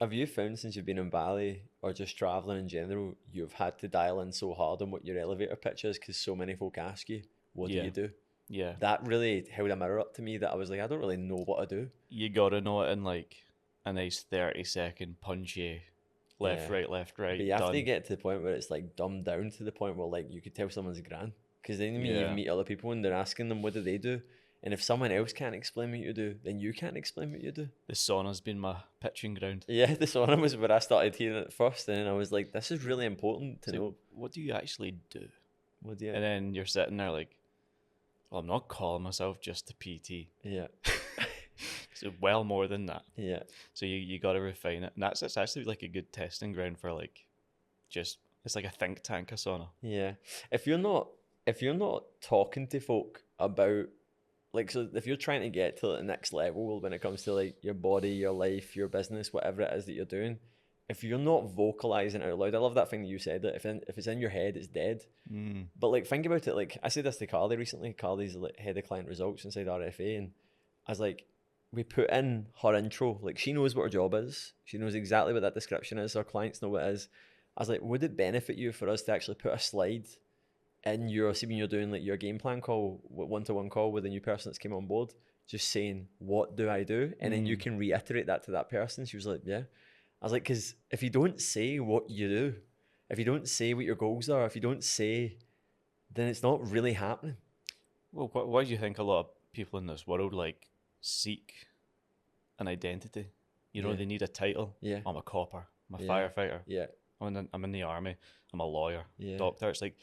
Have you found since you've been in Bali or just traveling in general, you've had to dial in so hard on what your elevator pitch is because so many folk ask you, what do Yeah, you do? yeah. That really held a mirror up to me that I was like, I don't really know what I do. You gotta know it in like a nice 30-second punchy Yeah. left, But right, you have to done. get to the point where it's like dumbed down to the point where like you could tell someone's grand. Because then when you Yeah. meet other people and they're asking them what do they do, and if someone else can't explain what you do, then you can't explain what you do. The sauna's been my pitching ground. Yeah, this one was where I started hearing it first, and I was like, this is really important to It's like, know. what do you actually do? What do you? And then you're sitting there like, well, I'm not calling myself just a PT. Yeah, So well more than that. yeah, So you got to refine it, and that's it's actually like a good testing ground for like just it's like a think tank, a sauna. yeah. If you're not, if you're not talking to folk about like, so if you're trying to get to the next level when it comes to like your body, your life, your business, whatever it is that you're doing, if you're not vocalizing out loud, I love that thing that you said that if it's in your head, it's dead. Mm. But like, think about it. Like, I said this to Carly recently. Carly's like head of client results inside RFA, and I was like, we put in her intro. Like, she knows what her job is. She knows exactly what that description is. Our clients know what it is. I was like, would it benefit you for us to actually put a slide in your, see when you're doing like your game plan call, one-to-one call with a new person that's came on board, just saying, what do I do? And then you can reiterate that to that person. She was like, yeah. I was like, because if you don't say what you do, if you don't say what your goals are, if you don't say, then it's not really happening. Well, why do you think a lot of people in this world like seek an identity? You know, Yeah. they need a title. Yeah. I'm a copper. I'm a Yeah. firefighter. Yeah. I'm in the army. I'm a lawyer. Yeah. Doctor. It's like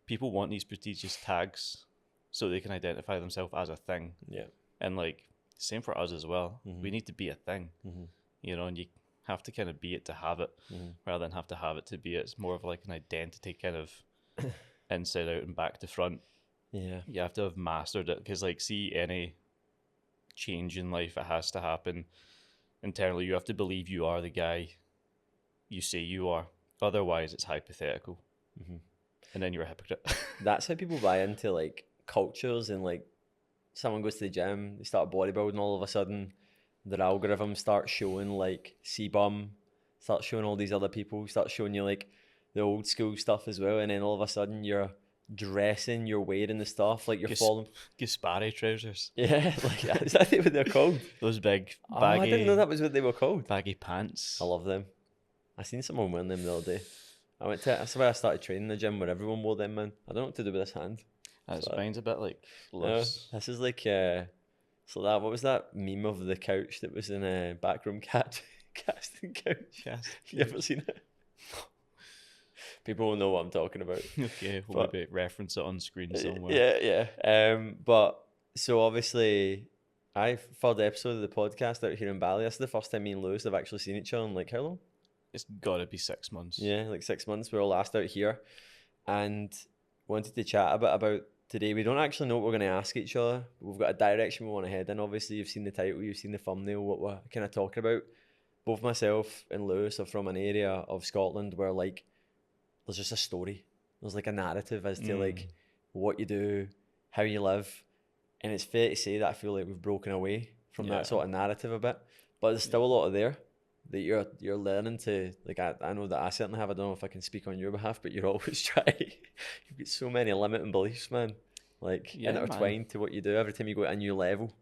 people want these prestigious tags so they can identify themselves as a thing. Yeah. And like same for us as well. We need to be a thing. You know, and you have to kind of be it to have it rather than have to have it to be it. It's more of like an identity kind of inside out and back to front. Yeah. You have to have mastered it because like see any change in life, it has to happen internally. You have to believe you are the guy you say you are. Otherwise it's hypothetical. And then you're a hypocrite. That's how people buy into like cultures, and like someone goes to the gym, they start bodybuilding, all of a sudden their algorithm starts showing like CBum, starts showing all these other people, starts showing you like the old school stuff as well, and then all of a sudden you're dressing, you're wearing the stuff, like you're following. Gaspari trousers. Yeah, like is that what they're called? Those big Oh, baggy, I didn't know that was what they were called. baggy pants. I love them. I seen someone wearing them the other day. That's why I started training in the gym where everyone wore them, man. I don't know what to do with this hand. That's So, mine's a bit like loose. this is like so that what was that meme of the couch that was in a backroom casting couch? Yes. You ever seen it? People will know what I'm talking about. Okay, we'll maybe reference it on screen somewhere. Yeah, yeah. But so obviously, for the episode of the podcast out here in Bali, this is the first time me and Lewis have actually seen each other in like how long? It's gotta be 6 months. Yeah, like 6 months. We were last out here, and wanted to chat a bit about today. We don't actually know what we're going to ask each other. We've got a direction we want to head in. Obviously, you've seen the title, you've seen the thumbnail, what we're kind of talking about. Both myself and Lewis are from an area of Scotland where like there's just a story. There's like a narrative as to like what you do, how you live. And it's fair to say that I feel like we've broken away from that sort of narrative a bit. But there's still a lot of there that you're learning to, like, I know that I certainly have. I don't know if I can speak on your behalf, but you're always trying. You've got so many limiting beliefs, man. Like intertwined to what you do every time you go to a new level.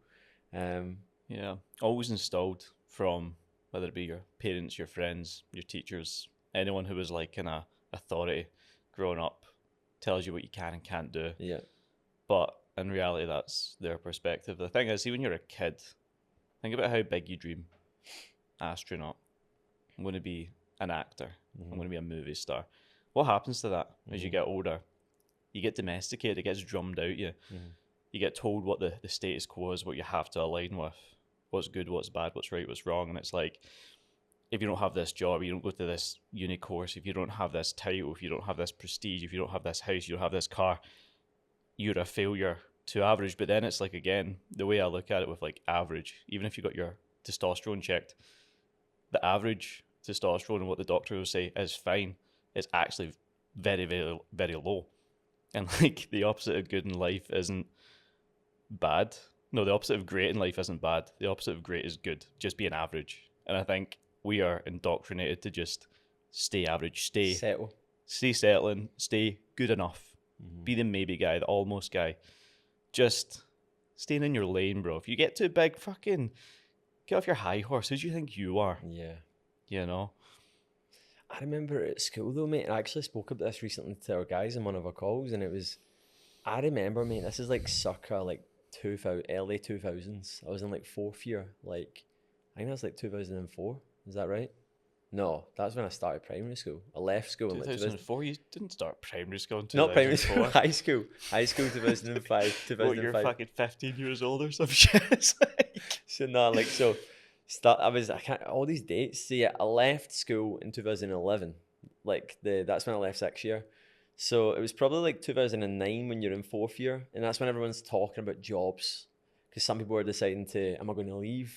Yeah, always installed from whether it be your parents, your friends, your teachers, anyone who was like in a authority growing up tells you what you can and can't do. Yeah. But in reality, that's their perspective. The thing is, see, when you're a kid, think about how big you dream. Astronaut. I'm going to be an actor. I'm going to be a movie star. What happens to that as you get older? You get domesticated. It gets drummed out you. You get told what the status quo is, what you have to align with, what's good, what's bad, what's right, what's wrong. And it's like, if you don't have this job, you don't go to this uni course, if you don't have this title, if you don't have this prestige, if you don't have this house, you don't have this car, you're a failure to average. But then it's like, again, the way I look at it with like average, even if you got your testosterone checked, the average testosterone and what the doctor will say is fine. It's actually very, very, very low. And like the opposite of good in life isn't bad. No, the opposite of great in life isn't bad. The opposite of great is good. Just being average. And I think we are indoctrinated to just stay average, stay Settle. settling, stay good enough, be the maybe guy, the almost guy. Just staying in your lane, bro. If you get too big, fucking get off your high horse. Who do you think you are? Yeah. You know? I remember at school though, mate, I actually spoke about this recently to our guys in one of our calls, and it was, I remember, mate, this is like circa like 2000, early 2000s. I was in like fourth year, like, I think that was like 2004. Is that right? No, that's when I started primary school. I left school in like 2004? You didn't start primary school in not primary school, 2004. high school 2005, What, you're 2005. fucking 15 years old or some shit? It's like- So no, like so, I can't all these dates. So yeah, I left school in 2011. Like that's when I left 6th year. So it was probably like 2009 when you're in fourth year, and that's when everyone's talking about jobs, because some people are deciding to, am I going to leave?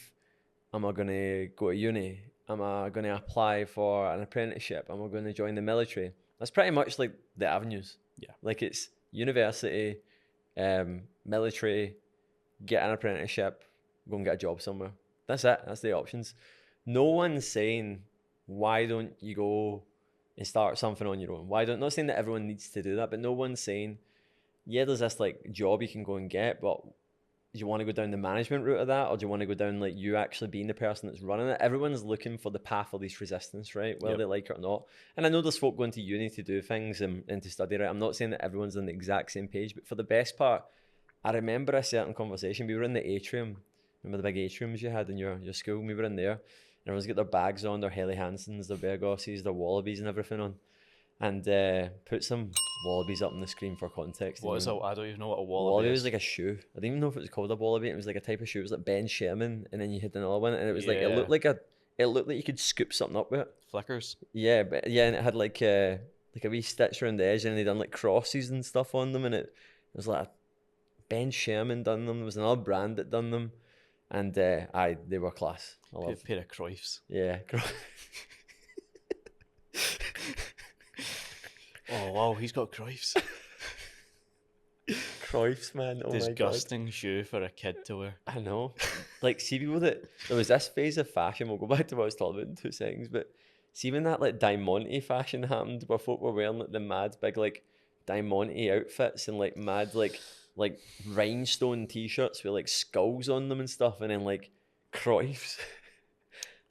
Am I going to go to uni? Am I going to apply for an apprenticeship? Am I going to join the military? That's pretty much like the avenues. Yeah. Like it's university, military, get an apprenticeship, go and get a job somewhere. That's it. That's the options. No one's saying, why don't you go and start something on your own? Not saying that everyone needs to do that, but no one's saying, yeah, there's this like job you can go and get, but do you want to go down the management route of that, or do you want to go down like you actually being the person that's running it? Everyone's looking for the path of least resistance, right? Whether they like it or not. And I know there's folk going to uni to do things and to study, right? I'm not saying that everyone's on the exact same page, but for the best part, I remember a certain conversation. We were in the atrium. Remember the big atriums you had in your school? We were in there, and everyone's got their bags on, their Helly Hansons, their Bergosses, their Wallabies and everything on. And put some Wallabies up on the screen for context. What is that? I don't even know what a Wallaby wallaby was is. like a shoe. I didn't even know if it was called a wallaby. It was like a type of shoe. It was like Ben Sherman, and then you had another one, and it was like it Yeah. looked like you could scoop something up with it. Flickers. Yeah, but yeah, and it had like a wee stitch around the edge, and they done like crosses and stuff on them, and it was like Ben Sherman done them. There was another brand that done them, and they were class. I A love. pair of Cruyffs. Yeah. Oh wow, he's got Cruyffs. Cruyffs, man. Oh my god. Disgusting shoe for a kid to wear. I know. Like, see people that, there was this phase of fashion, we'll go back to what I was talking about in 2 seconds, but see when that like Diamante fashion happened, where folk were wearing like the mad big like Diamante outfits and like mad like rhinestone t-shirts with like skulls on them and stuff, and then like Cruyffs.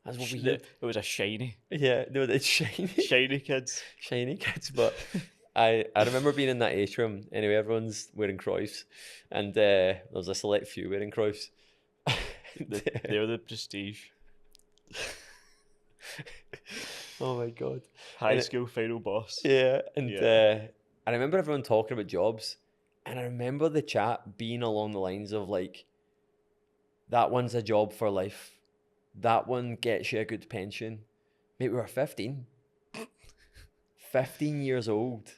That's what we It was a shiny. Yeah, no, it's shiny. Shiny kids. Shiny kids, but I remember being in that atrium. Anyway, everyone's wearing Cruyffs, and there was a select few wearing Cruyffs. They're the prestige. Oh my god. High school final boss. Yeah, and Yeah. I remember everyone talking about jobs, and I remember the chat being along the lines of like, that one's a job for life. That one gets you a good pension. Mate, we were 15. 15 years old.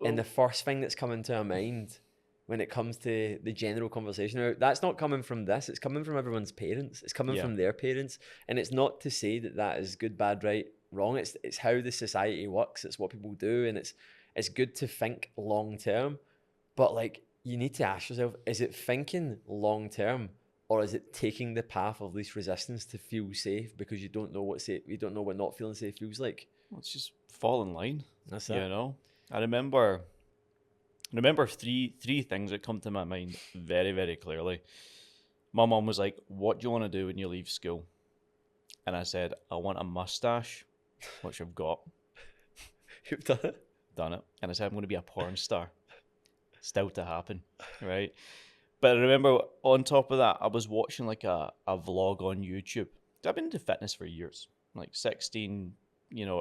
And the first thing that's coming to our mind when it comes to the general conversation, now, that's not coming from this. It's coming from everyone's parents. It's coming from their parents. And it's not to say that that is good, bad, right, wrong. It's how the society works. It's what people do. And it's good to think long term. But like, you need to ask yourself, is it thinking long term? Or is it taking the path of least resistance to feel safe because you don't know what not feeling safe feels like? Well, it's just fall in line. That's You it. know? I remember three things that come to my mind very, very clearly. My mum was like, "What do you want to do when you leave school?" And I said, "I want a mustache," which I've got. You've done it. Done it. And I said, "I'm going to be a porn star." Still to happen, right? But I remember on top of that, I was watching like a vlog on YouTube. I've been into fitness for years, like 16,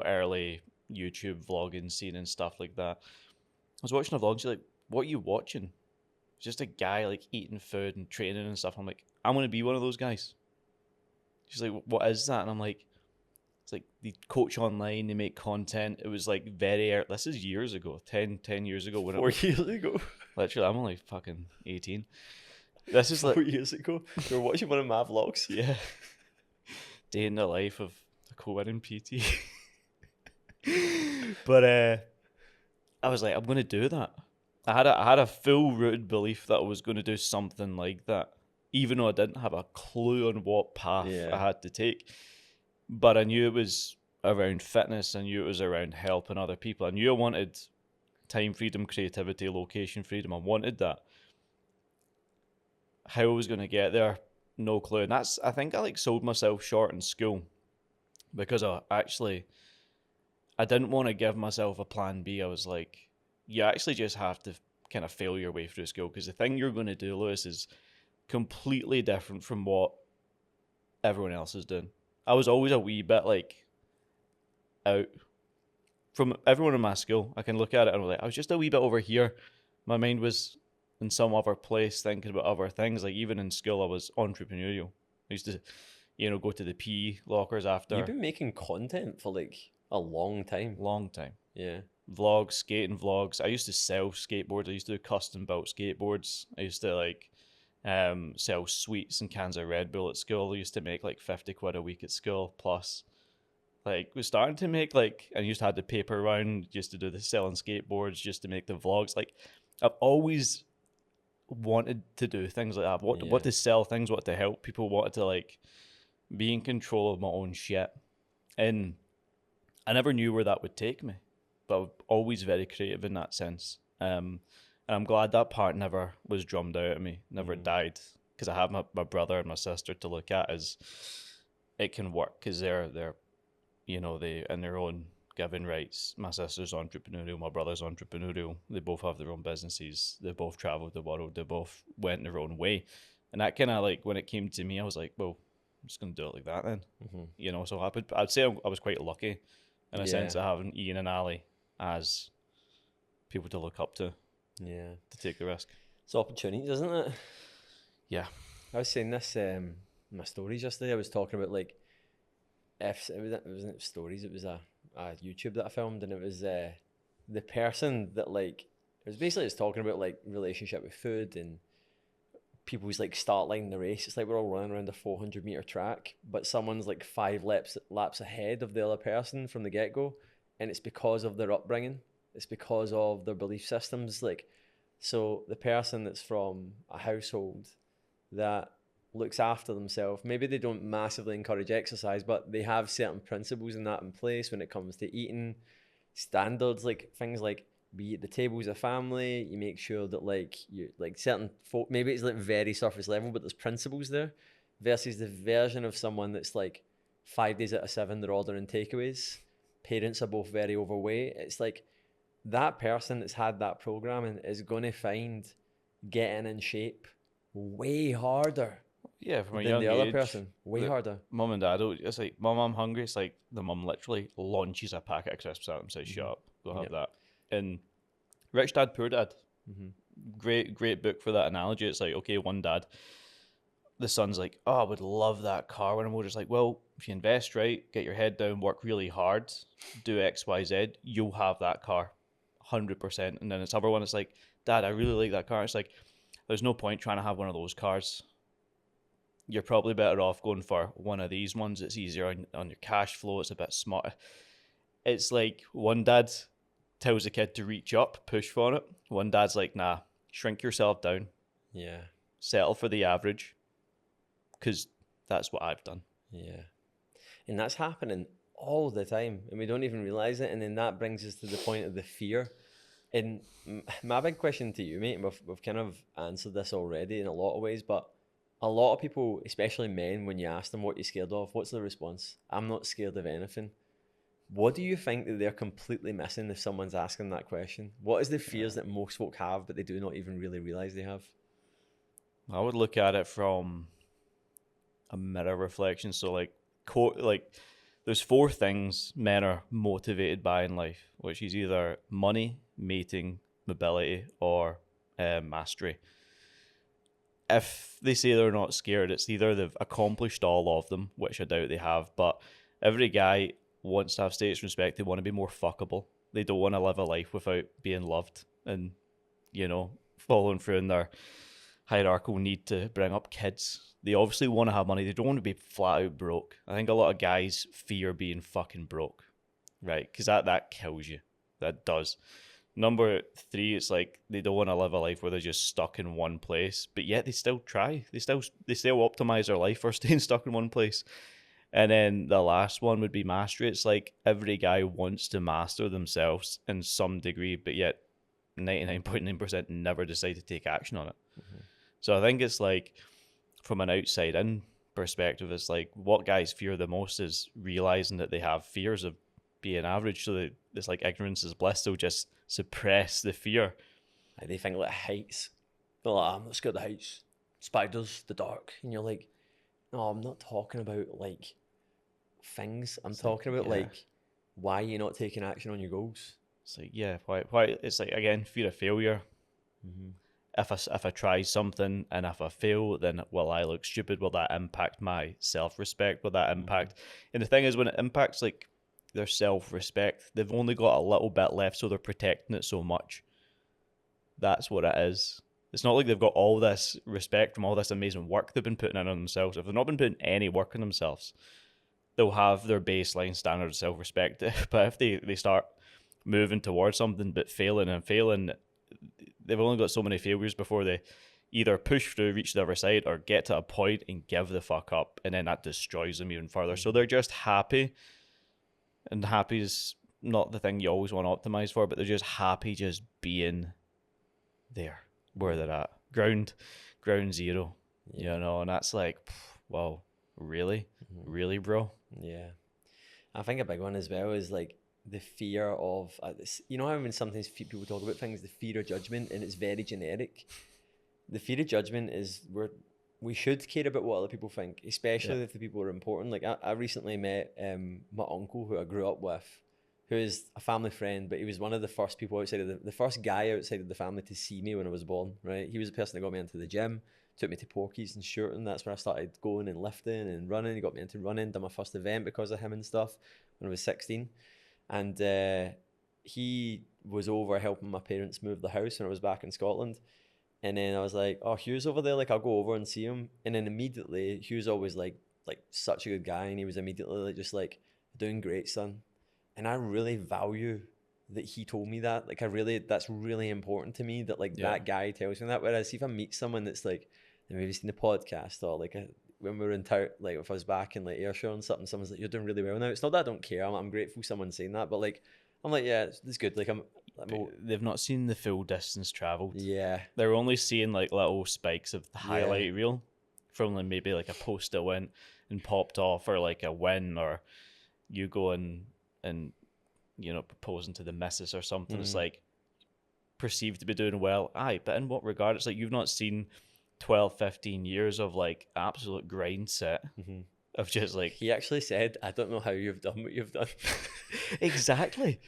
early YouTube vlogging scene and stuff like that. I was watching a vlog, she's like, "What are you watching?" It's just a guy like eating food and training and stuff. I'm like, "I'm going to be one of those guys." She's like, "What is that?" And I'm like, it's like they coach online, they make content. It was like this is years ago, 10 years ago. 4 years ago. Literally, I'm only fucking 18. This is 4 years ago. You were watching one of my vlogs. Yeah. Day in the life of a co-winning PT. But I was like, I'm going to do that. I had a full rooted belief that I was going to do something like that, even though I didn't have a clue on what path I had to take. But I knew it was around fitness. I knew it was around helping other people. I knew I wanted time freedom, creativity, location freedom. I wanted that. How I was going to get there, no clue. And I think I like sold myself short in school because I didn't want to give myself a plan B. I was like, you actually just have to kind of fail your way through school, because the thing you're going to do, Lewis, is completely different from what everyone else is doing. I was always a wee bit like out from everyone in my school. I can look at it and I'm like, I was just a wee bit over here. My mind was in some other place thinking about other things. Like even in school, I was entrepreneurial. I used to, go to the PE lockers after. You've been making content for like a long time. Long time. Yeah. Vlogs, skating vlogs. I used to sell skateboards. I used to do custom built skateboards. I used to sell sweets and cans of Red Bull at school. I used to make like 50 quid a week at school. Plus, was starting to make and used to have the paper round just to do the selling skateboards, just to make the vlogs. Like, I've always wanted to do things like that. What to sell things, what to help people, wanted to be in control of my own shit. And I never knew where that would take me, but I'm always very creative in that sense. And I'm glad that part never was drummed out of me, never died, because I have my brother and my sister to look at as it can work, because they're they in their own given rights. My sister's entrepreneurial, my brother's entrepreneurial. They both have their own businesses. They both traveled the world. They both went their own way. And that kind of when it came to me, I was like, well, I'm just going to do it like that then. Mm-hmm. So I'd say I was quite lucky in a sense of having Ian and Ali as people to look up to. Yeah. To take the risk. It's opportunities, isn't it? Yeah. I was saying this in my stories yesterday. I was talking about it wasn't stories, it was a YouTube that I filmed, and it was the person that it was basically just talking about relationship with food and people's start line in the race. It's we're all running around a 400-meter track, but someone's 5 laps ahead of the other person from the get-go, and it's because of their upbringing. It's because of their belief systems. So the person that's from a household that looks after themselves, maybe they don't massively encourage exercise, but they have certain principles in place when it comes to eating, standards, things be at the table as a family. You make sure that you certain folk, maybe it's very surface level, but there's principles there, versus the version of someone that's 5 days out of 7 they're ordering takeaways. Parents are both very overweight. It's that person that's had that programming is going to find getting in shape way harder. Yeah, from a than young the other age, person, way harder. Mum and dad, it's Mum, I'm hungry. It's the mum literally launches a packet of crisps at them, says, shut up, go have that. And Rich Dad, Poor Dad, great book for that analogy. It's okay, one dad, the son's oh, I would love that car when I'm older. It's well, if you invest right, get your head down, work really hard, do X, Y, Z, you'll have that car, 100%. And then it's other one, it's Dad, I really like that car. It's there's no point trying to have one of those cars. You're probably better off going for one of these ones. It's easier on your cash flow. It's a bit smarter. It's one dad tells the kid to reach up, push for it. One dad's nah, shrink yourself down. Yeah. Settle for the average, because that's what I've done. Yeah. And that's happening all the time, and we don't even realize it. And then that brings us to the point of the fear. And my big question to you, mate, and we've kind of answered this already in a lot of ways, but a lot of people, especially men, when you ask them what you're scared of, what's the response? I'm not scared of anything. What do you think that they're completely missing if someone's asking that question? What is the fears that most folk have, but they do not even really realize they have? I would look at it from a mirror reflection. So there's 4 things men are motivated by in life, which is either money, mating, mobility, or mastery. If they say they're not scared, it's either they've accomplished all of them, which I doubt they have, but every guy wants to have status respect. They want to be more fuckable. They don't want to live a life without being loved and, following through in their hierarchical need to bring up kids. They obviously want to have money. They don't want to be flat out broke. I think a lot of guys fear being fucking broke, right? Because that kills you. That does. Number 3, it's they don't want to live a life where they're just stuck in one place, but yet they still try. They still optimize their life for staying stuck in one place. And then the last one would be mastery. It's like every guy wants to master themselves in some degree, but yet 99.9% never decide to take action on it. So I think it's like, from an outside in perspective, it's like what guys fear the most is realizing that they have fears of being average. So that it's like ignorance is bliss. They'll just suppress the fear. Like they think like heights. They're like, I'm not scared of heights. Spiders, the dark. And you're like, no, I'm not talking about like things. I'm talking about like why you're not taking action on your goals. It's like, yeah, why? It's like, again, fear of failure. If I try something and if I fail, then will I look stupid? Will that impact my self-respect? Will that impact? And the thing is, when it impacts like their self-respect, they've only got a little bit left, so they're protecting it so much. That's what it is. It's not like they've got all this respect from all this amazing work they've been putting in on themselves. If they've not been putting any work on themselves, they'll have their baseline standard of self-respect. But if they start moving towards something but failing and failing, they've only got so many failures before they either push through, reach the other side, or get to a point and give the fuck up, and then that destroys them even further. So they're just happy, and happy is not the thing you always want to optimize for, but they're just happy just being there where they're at. Ground zero, you know, and that's like, wow, really? Really, bro? Yeah. I think a big one as well is like the fear of, you know how when sometimes people talk about things, the fear of judgment, and it's very generic. The fear of judgment is we should care about what other people think, especially if the people are important. Like I recently met my uncle who I grew up with, who is a family friend, but he was one of the first people outside of the first guy outside of the family to see me when I was born, right? He was the person that got me into the gym, took me to Porky's and shooting. That's where I started going and lifting and running. He got me into running, done my first event because of him and stuff when I was 16. And he was over helping my parents move the house when I was back in Scotland. And then I was like, oh, Hugh's over there, like I'll go over and see him. And then immediately, Hugh's always like such a good guy, and he was immediately like just like, doing great, son. And I really value that he told me that. Like that's really important to me that like that guy tells me that. Whereas if I meet someone that's like, maybe seen the podcast, or like when we were in town, like if I was back in like Ayrshire and something, someone's like, you're doing really well now. It's not that I don't care. I'm grateful someone's saying that, but like, I'm like, yeah, it's good. Like they've not seen the full distance traveled. Yeah. They're only seeing like little spikes of the highlight reel from like maybe like a post that went and popped off, or like a win, or you going and, you know, proposing to the missus or something. It's like perceived to be doing well. Aye, but in what regard? It's like you've not seen 12, 15 years of like absolute grind set of just like... He actually said, I don't know how you've done what you've done. Exactly,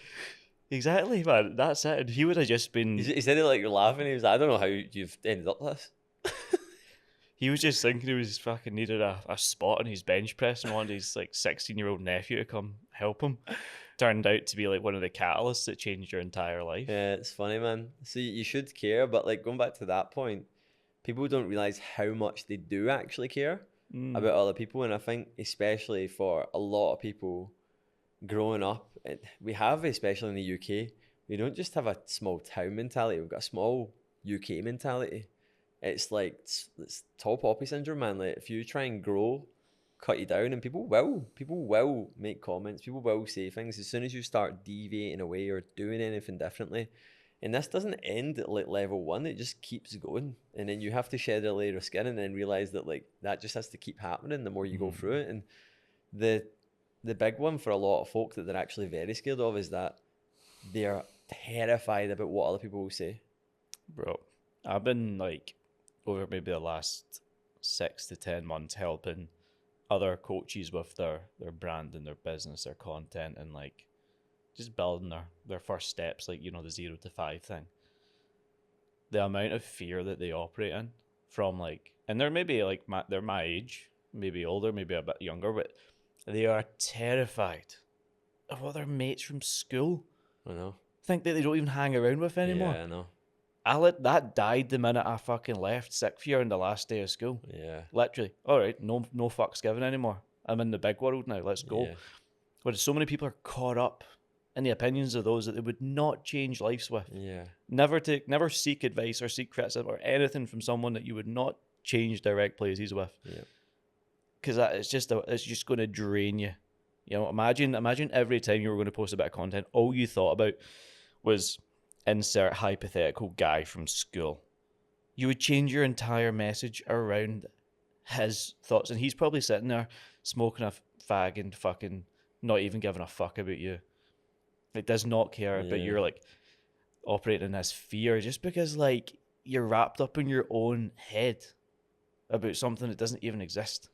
man. That's it. He would have just been... He said it like you're laughing. He was like, I don't know how you've ended up this. He was just thinking he was fucking needed a spot on his bench press and wanted his like 16-year-old nephew to come help him. Turned out to be like one of the catalysts that changed your entire life. Yeah, it's funny, man. So you should care, but like going back to that point, people don't realize how much they do actually care about other people. And I think especially for a lot of people growing up, we have, especially in the UK, we don't just have a small town mentality, we've got a small UK mentality. It's like it's tall poppy syndrome, man. Like if you try and grow, cut you down, and people will make comments, people will say things as soon as you start deviating away or doing anything differently. And this doesn't end at like level one, it just keeps going. And then you have to shed a layer of skin and then realize that like that just has to keep happening the more you go through it. And the big one for a lot of folk that they're actually very scared of is that they're terrified about what other people will say. Bro, I've been like over maybe the last 6 to 10 months helping other coaches with their brand and their business, their content, and like just building their first steps, like, you know, the 0 to 5 thing. The amount of fear that they operate in from like, and they're maybe like they're my age, maybe older, maybe a bit younger, but they are terrified of what their mates from school I know think that they don't even hang around with anymore. Yeah, I know. That died the minute I fucking left sixth year on the last day of school. Yeah. Literally. All right, no fucks given anymore. I'm in the big world now. Let's go. Yeah. But so many people are caught up in the opinions of those that they would not change lives with. Yeah. Never seek advice or seek criticism or anything from someone that you would not change direct places with. Yeah. because it's just going to drain you. You know, imagine every time you were going to post a bit of content, all you thought about was insert hypothetical guy from school. You would change your entire message around his thoughts, and he's probably sitting there smoking a fag and fucking not even giving a fuck about you. Like, does not care, but you're like operating in this fear just because like you're wrapped up in your own head about something that doesn't even exist.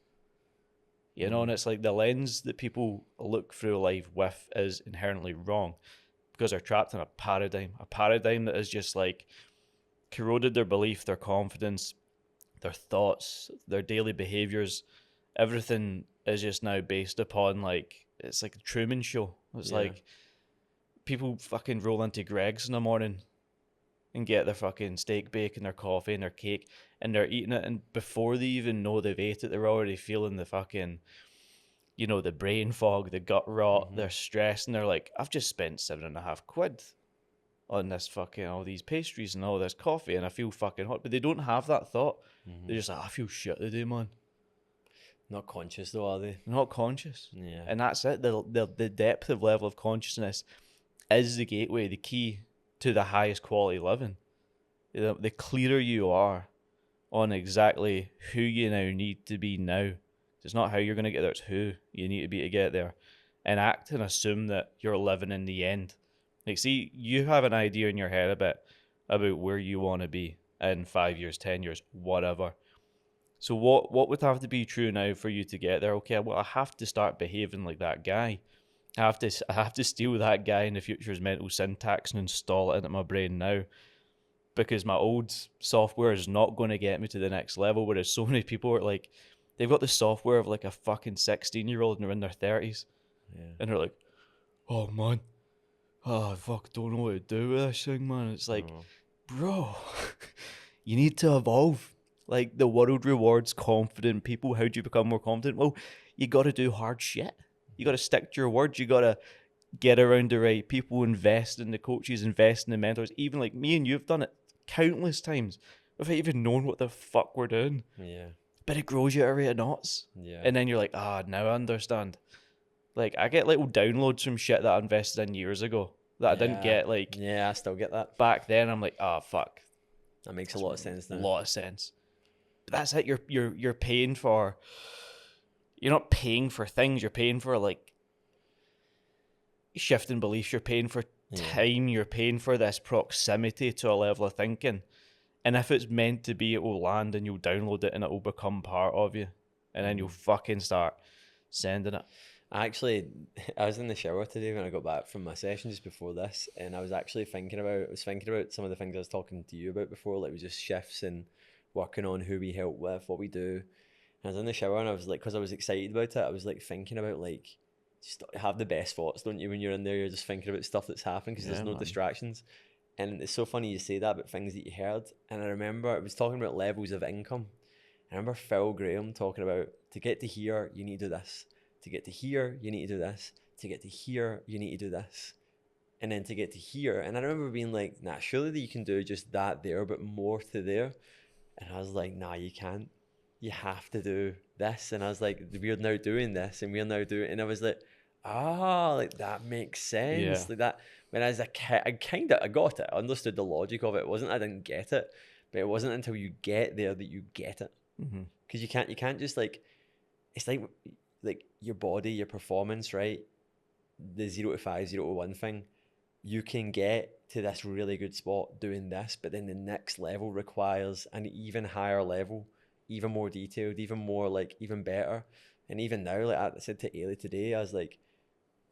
You know, and it's like the lens that people look through life with is inherently wrong because they're trapped in a paradigm that is just like corroded their belief, their confidence, their thoughts, their daily behaviors. Everything is just now based upon like, it's like a Truman Show. It's like people fucking roll into Greg's in the morning and get their fucking steak bacon, their coffee and their cake, and they're eating it, and before they even know they've ate it, they're already feeling the fucking, you know, the brain fog, the gut rot, they're stressed, and they're like, I've just spent £7.50 on this fucking, all these pastries and all this coffee, and I feel fucking hot, but they don't have that thought. They're just like, I feel shit today, man. Not conscious though, are they? Not conscious. Yeah. And that's it. The depth of level of consciousness is the gateway, the key to the highest quality living. The clearer you are on exactly who you now need to be now. It's not how you're going to get there, it's who you need to be to get there. And act and assume that you're living in the end. Like, see, you have an idea in your head about where you want to be in 5 years, 10 years, whatever. So what would have to be true now for you to get there? Okay, well, I have to start behaving like that guy. I have to steal that guy in the future's mental syntax and install it into my brain now, because my old software is not going to get me to the next level. Whereas so many people are like, they've got the software of like a fucking 16-year-old and they're in their 30s, and they're like, oh man, fuck, don't know what to do with this thing, man. It's like, bro, you need to evolve. Like, the world rewards confident people. How do you become more confident? Well, you got to do hard shit. You got to stick to your words. You got to get around the right people, invest in the coaches, invest in the mentors. Even like me and you have done it countless times without even knowing what the fuck we're doing. Yeah. But it grows you at a rate of knots. Yeah. And then you're like, now I understand. Like, I get little downloads from shit that I invested in years ago that I didn't get, like... Yeah, I still get that. Back then, I'm like, fuck. That makes a lot of sense now. A lot of sense. But that's it. You're paying for... You're not paying for things. You're paying for, like, shifting beliefs. You're paying for time. You're paying for this proximity to a level of thinking. And if it's meant to be, it will land and you'll download it and it will become part of you. And then you'll fucking start sending it. I was in the shower today when I got back from my session just before this, and I was actually thinking about some of the things I was talking to you about before, like just shifts and working on who we help with, what we do. And I was in the shower and I was like, because I was excited about it, I was like thinking about like, just have the best thoughts, don't you? When you're in there, you're just thinking about stuff that's happening because there's no distractions. And it's so funny you say that about things that you heard. And I remember I was talking about levels of income. I remember Phil Graham talking about, to get to here, you need to do this. To get to here, you need to do this. To get to here, you need to do this. And then to get to here. And I remember being like, nah, surely you can do just that there, but more to there. And I was like, nah, you can't. You have to do this. And I was like, we're now doing this and we're now doing it. And I was like, like that makes sense. Yeah. Like that. When I was a kid, I got it. I understood the logic of it. It wasn't, I didn't get it. But it wasn't until you get there that you get it. Because you can't just like, it's like your body, your performance, right? The 0 to 5, 0 to 1 thing. You can get to this really good spot doing this, but then the next level requires an even higher level, even more detailed, even more like, even better. And even now, like I said to Ailey today, I was like,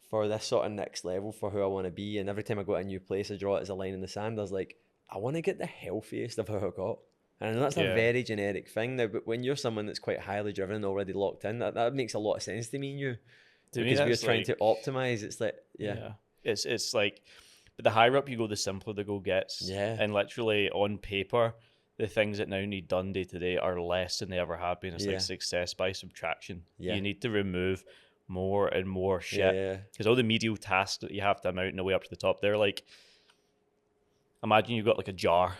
for this sort of next level for who I want to be, and every time I go to a new place, I draw it as a line in the sand. I was like, I want to get the healthiest of how I got. And I know that's a very generic thing now, but when you're someone that's quite highly driven and already locked in, that makes a lot of sense to me and you. Because we're trying to optimize. It's like, It's like, but the higher up you go, the simpler the goal gets. Yeah. And literally on paper, the things that now need done day to day are less than they ever have been. It's like success by subtraction. Yeah. You need to remove more and more shit. Because all the medial tasks that you have to amount in the way up to the top, they're like, imagine you've got like a jar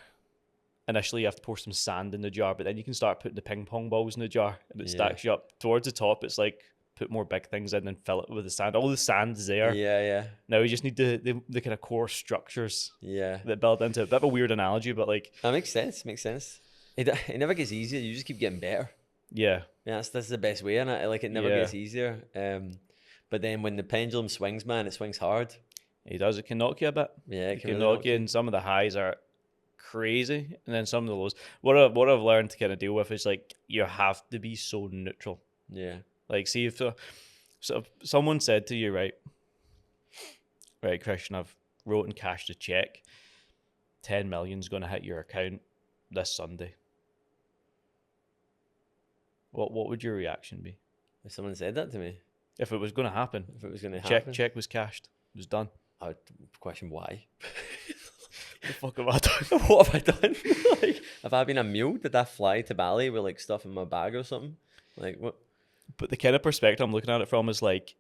initially you have to pour some sand in the jar, but then you can start putting the ping pong balls in the jar, and it Yeah. stacks you up towards the top. It's like put more big things in and fill it with the sand. All the sand's there. Yeah. Now we just need the kind of core structures Yeah. that build into it. A bit of a weird analogy, but like, That makes sense. It never gets easier. You just keep getting better. yeah, Yeah, that's the best way, and like it never Yeah. gets easier. But then when the pendulum swings, man, it swings hard. he does. It can knock you a bit. Yeah, It can really knock you, and some of the highs are crazy, and then some of the lows. What I've learned to kind of deal with is like you have to be so neutral. Yeah. Like, see if someone said to you, right, Kristian, I've wrote and cashed a check. 10 million's going to hit your account this Sunday. What would your reaction be If someone said that to me, if it was going to happen? if it was going to happen, Check was cashed. It was done. I would question why. What the fuck have I done? What have I done? Like, have I been a mule? Did I fly to Bali with like stuff in my bag or something? Like what? But the kind of perspective I'm looking at it from is like,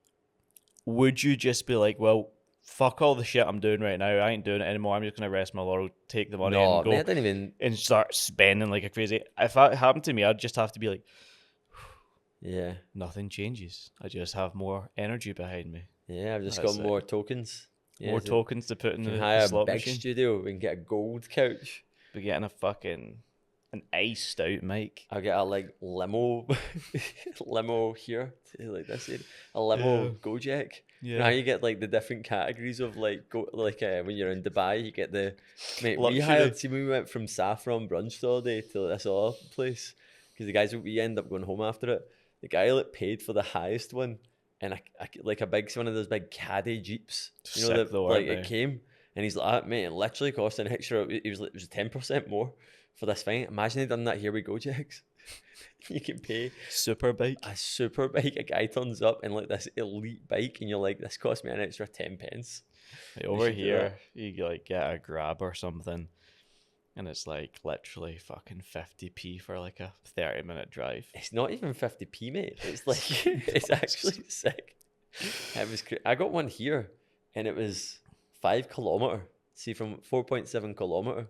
would you just be like, well, fuck all the shit I'm doing right now. I ain't doing it anymore. I'm just going to rest my laurel, take the money No, and go man, I didn't even. and start spending like a crazy. If that happened to me, I'd just have to be like, Yeah. nothing changes. I just have more energy behind me. Yeah, I've just That's got it. more tokens. Yeah, More so tokens to put in we can the hire a slot big machine. studio. We can get a gold couch. We're getting an iced out mic. I'll get a like limo here, like this here. A limo Yeah. Gojek. You know how you get like the different categories of like when you're in Dubai, you get the mate. We Luxury. hired. See, we went from Saffron brunch the other day to this other place because the guys we end up going home after it. The guy like paid for the highest one, and like a big one of those big caddy jeeps. You know Sick that though, like aren't it they? came, and he's like, mate, it literally cost an extra. It was 10% more for this thing. Imagine they done that here with Gojeks. You can pay Super bike. a super bike. A guy turns up in like this elite bike, and you're like, this cost me an extra 10 pence. Like, over should do here, you like get a grab or something, and it's like literally fucking 50p for like a 30-minute drive. It's not even 50p, mate. It's like it's actually sick. It was. I got one here, and it was 5 kilometer. See, from 4.7 kilometer.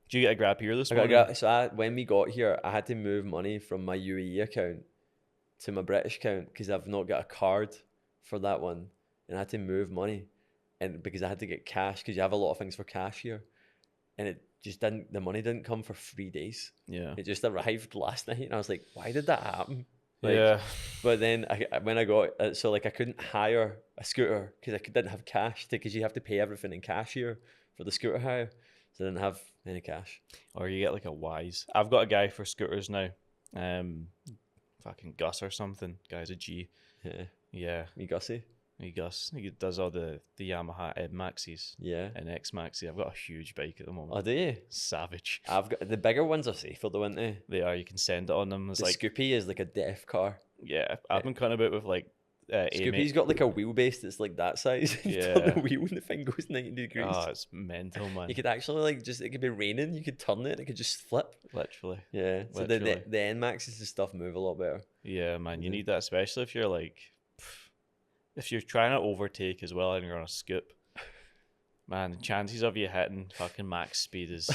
Did you get a grab here this I morning? got so when we got here, I had to move money from my UAE account to my British account because I've not got a card for that one, and I had to move money, and because I had to get cash because you have a lot of things for cash here, and it just didn't. The money didn't come for 3 days. Yeah. It just arrived last night, and I was like, why did that happen? Like, Yeah. But then when I got so like I couldn't hire a scooter because I didn't have cash because you have to pay everything in cash here for the scooter hire, so I didn't have any cash. Or you get like a Wise. I've got a guy for scooters now. Fucking Gus or something. Guy's a G. Yeah, Yeah. me Gussie. Gus. He does all the Yamaha Ed Maxis Yeah. and X Maxi. I've got a huge bike at the moment. Oh, do you? Savage. I've got the bigger ones are safer though, aren't they? They are. You can send it on them. It's The like, Scoopy is like a deaf car. yeah. I've been cutting about with like Scoopy's got like a wheelbase that's like that size. You turn Yeah. the wheel and the thing goes 90 degrees. Oh, it's mental, man. You could actually like it could be raining, you could turn it and it could just flip. Literally. Yeah. So Literally. the NMAXs and stuff move a lot better. Yeah, man. You Mhm. need that, especially if you're like, if you're trying to overtake as well and you're on a scoop. Man, the chances of you hitting fucking max speed is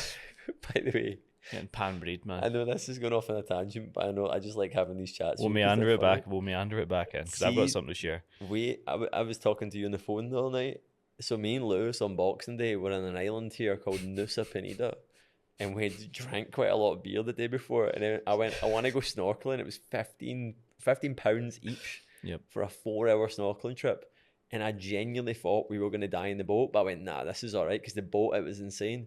By the way, getting pan-breed, man. I know this is going off on a tangent, but I know I just like having these chats. We'll with you 'cause meander they're it funny. back. We'll meander it back in because I've got See, something to share. I was talking to you on the phone the other night. So me and Lewis on Boxing Day were on an island here called Nusa Penida, and we had drank quite a lot of beer the day before. And then I went, I want to go snorkeling. It was 15 pounds each Yep. for a 4-hour snorkeling trip. And I genuinely thought we were going to die in the boat, but I went, nah, this is all right because the boat, it was insane.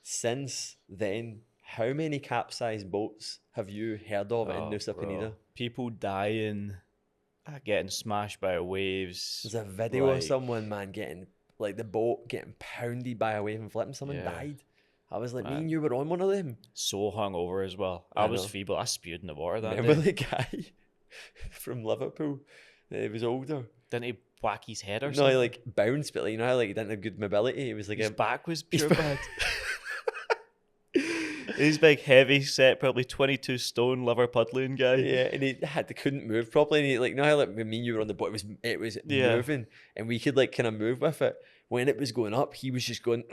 Since then, how many capsized boats have you heard of in Nusa bro. Penida? People dying, getting smashed by waves. There's a video of like- someone, man, getting like the boat getting pounded by a wave and flipping. Someone Yeah. died. I was like, me Man. and you were on one of them. So hungover as well. I I was know. feeble. I spewed in the water that Remember day. the guy from Liverpool? He was older. Didn't he whack his head or No, something? he like bounced, but like, you know how like he didn't have good mobility. He was like His a back was his pure back- bad. He's big, heavy set, probably 22 stone, Liverpudlian guy. Yeah, and couldn't move properly. And he, like, how like me and you were on the boat, it was Yeah. moving, and we could like kind of move with it. When it was going up, he was just going.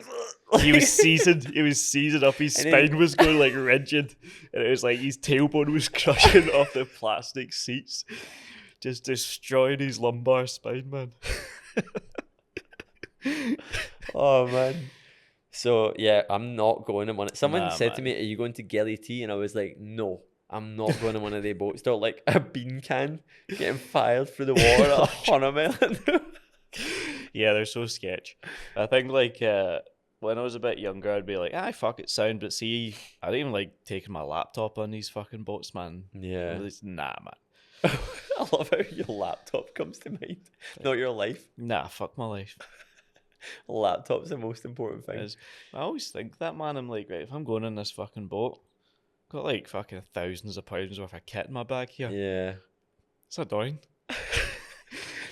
He was seasoned. He was seasoned up. His spine was going like rigid, and it was like his tailbone was crushing off the plastic seats, just destroying his lumbar spine, man. Oh man. So yeah, I'm not going on one. Someone said to man. me, "Are you going to Gelly T?" And I was like, "No, I'm not going on one of their boats." They're like a bean can getting fired through the water at 100 mile. Yeah, they're so sketch. I think like when I was a bit younger, I'd be like, fuck it, sound. But see, I didn't even like taking my laptop on these fucking boats, man. Yeah. Nah, man. I love how your laptop comes to mind, not your life. Nah, fuck my life. Laptop's the most important thing. I always think that, man. I'm like, right, if I'm going on this fucking boat, I've got like fucking thousands of pounds worth of kit in my bag here. Yeah. It's annoying.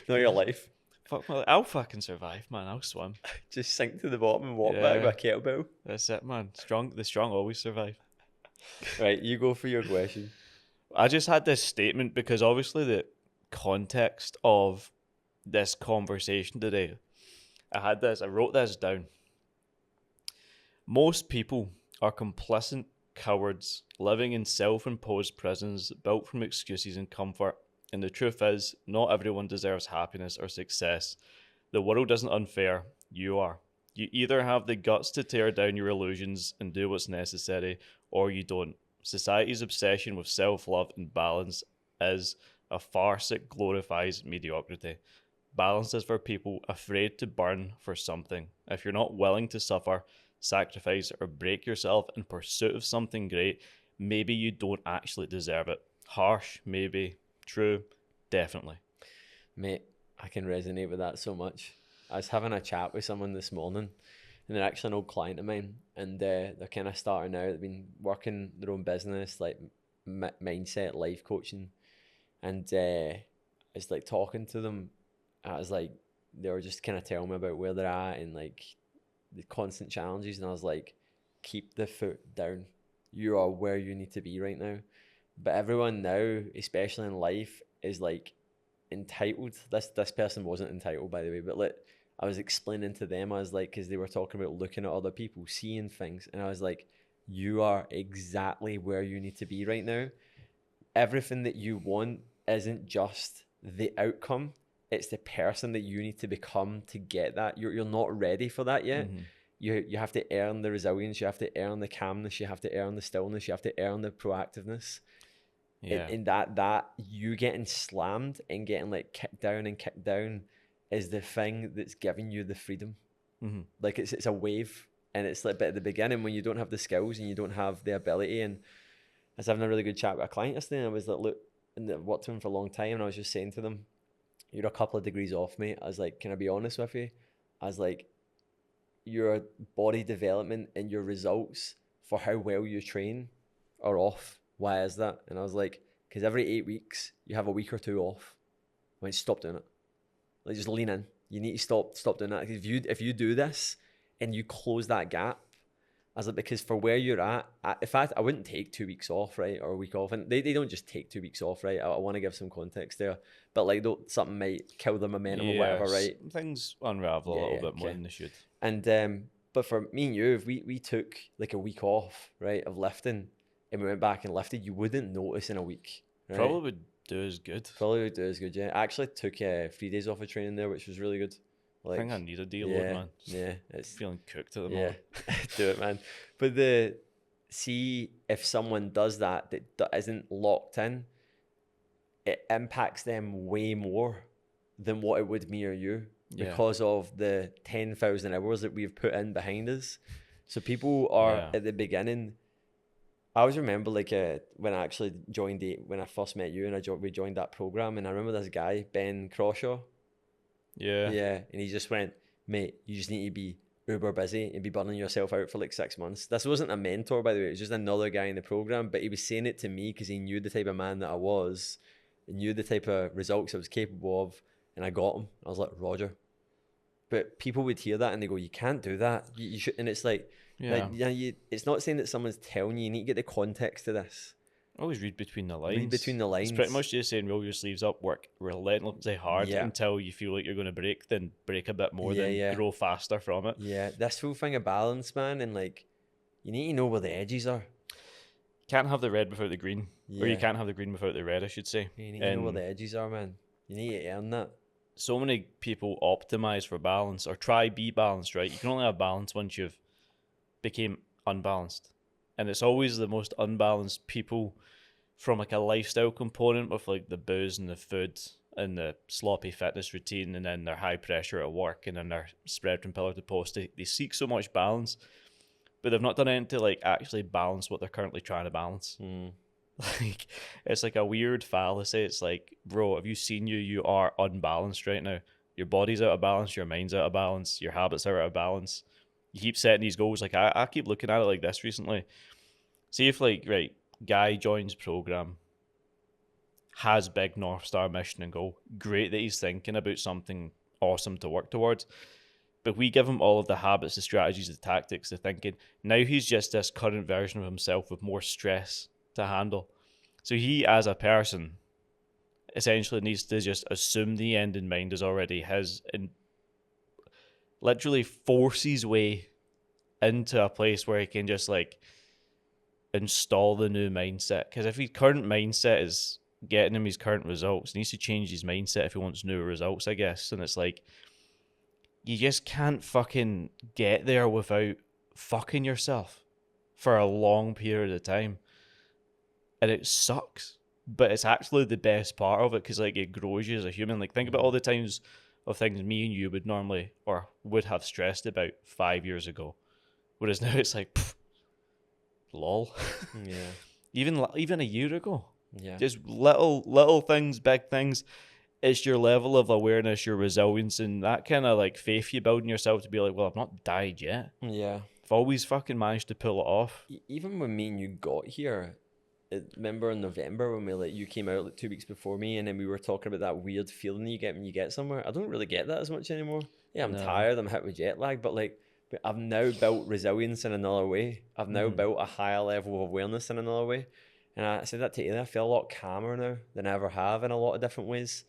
Not your life. Fuck my life. I'll fucking survive, man. I'll swim. Just sink to the bottom and walk back with a kettlebell. That's it, man. The strong always survive. Right, you go for your question. I just had this statement because obviously the context of this conversation today, I wrote this down. Most people are complacent cowards living in self-imposed prisons built from excuses and comfort. And the truth is, not everyone deserves happiness or success. The world isn't unfair. You are. You either have the guts to tear down your illusions and do what's necessary, or you don't. Society's obsession with self-love and balance is a farce that glorifies mediocrity. Balance is for people afraid to burn for something. If you're not willing to suffer, sacrifice, or break yourself in pursuit of something great, maybe you don't actually deserve it. Harsh, maybe. True, definitely. Mate, I can resonate with that so much. I was having a chat with someone this morning, and they're actually an old client of mine, and they're kind of starting out. They've been working their own business, like mindset, life coaching, and I was like talking to them. I was like, they were just kind of telling me about where they're at and like the constant challenges, and I was like, keep the foot down. You are where you need to be right now. But everyone now, especially in life, is like entitled. This person wasn't entitled, by the way, but like I was explaining to them, I was like, because they were talking about looking at other people, seeing things, and I was like, you are exactly where you need to be right now. Everything that you want isn't just the outcome, it's the person that you need to become to get that. You're not ready for that yet. Mm-hmm. You have to earn the resilience, you have to earn the calmness, you have to earn the stillness, you have to earn the proactiveness. Yeah. And that you getting slammed and getting like kicked down is the thing that's giving you the freedom. Mm-hmm. Like it's a wave, and it's like, but at the beginning when you don't have the skills and you don't have the ability, and I was having a really good chat with a client yesterday, and I was like, look, and I've worked with him for a long time, and I was just saying to them, you're a couple of degrees off, mate. I was like, can I be honest with you? I was like, your body development and your results for how well you train are off. Why is that? And I was like, because every 8 weeks you have a week or two off. I went, stop doing it. Like, just lean in. You need to stop doing that. If you do this and you close that gap, I was like, because for where you're at, in fact, I wouldn't take 2 weeks off, right, or a week off. And they don't just take 2 weeks off, right? I want to give some context there, but like, something might kill the momentum or whatever, right? Things unravel a little bit more than they should. And but for me and you, if we took like a week off, right, of lifting, and we went back and lifted, you wouldn't notice in a week. Right? Probably would do as good. Yeah. I actually took 3 days off of training there, which was really good. Like, I think I need a deload, man. Yeah. It's feeling cooked at the moment. Do it, man. But see if someone does that isn't locked in, it impacts them way more than what it would me or you because of the 10,000 hours that we've put in behind us. So people are at the beginning. I always remember like when I actually joined when I first met you and we joined that program, and I remember this guy, Ben Crawshaw. Yeah. And he just went, mate, you just need to be uber busy and be burning yourself out for like 6 months. This wasn't a mentor, by the way. It was just another guy in the program, but he was saying it to me because he knew the type of man that I was, and knew the type of results I was capable of, and I got him. I was like, Roger. But people would hear that and they go, you can't do that. You should, and it's like, it's not saying that someone's telling you. You need to get the context of this. Always read between the lines. Read between the lines. It's pretty much just saying roll your sleeves up, work relentlessly hard until you feel like you're going to break, then break a bit more, then grow faster from it. Yeah, this whole thing of balance, man, and like, you need to know where the edges are. Can't have the red without the green, or you can't have the green without the red, I should say. You need to know where the edges are, man. You need to earn that. So many people optimize for balance or try be balanced, right? You can only have balance once you've became unbalanced. And it's always the most unbalanced people from like a lifestyle component with like the booze and the food and the sloppy fitness routine and then their high pressure at work and then they're spread from pillar to post. They seek so much balance, but they've not done anything to like actually balance what they're currently trying to balance. Like, it's like a weird fallacy. It's like, bro, have you seen you? You are unbalanced right now. Your body's out of balance. Your mind's out of balance. Your habits are out of balance. You keep setting these goals. Like, I keep looking at it like this recently. See if, like, right, guy joins program, has big North Star mission and goal. Great that he's thinking about something awesome to work towards. But we give him all of the habits, the strategies, the tactics, the thinking. Now he's just this current version of himself with more stress to handle. So he, as a person, essentially needs to just assume the end in mind is already his and literally force his way into a place where he can just like install the new mindset. Because if his current mindset is getting him his current results, he needs to change his mindset if he wants new results, I guess. And it's like, you just can't fucking get there without fucking yourself for a long period of time. And it sucks, but it's actually the best part of it because like it grows you as a human. Like think about all the times of things me and you would normally or would have stressed about 5 years ago, whereas now it's like, lol. Yeah. even a year ago. Yeah. Just little things, big things. It's your level of awareness, your resilience, and that kind of like faith you build in yourself to be like, well, I've not died yet. Yeah. I've always fucking managed to pull it off. Even when me and you got here. Remember in November when you came out like 2 weeks before me and then we were talking about that weird feeling you get when you get somewhere? I don't really get that as much anymore. Yeah, I'm tired, I'm hit with jet lag, but I've now built resilience in another way. I've now built a higher level of awareness in another way. And I said that to you, I feel a lot calmer now than I ever have in a lot of different ways.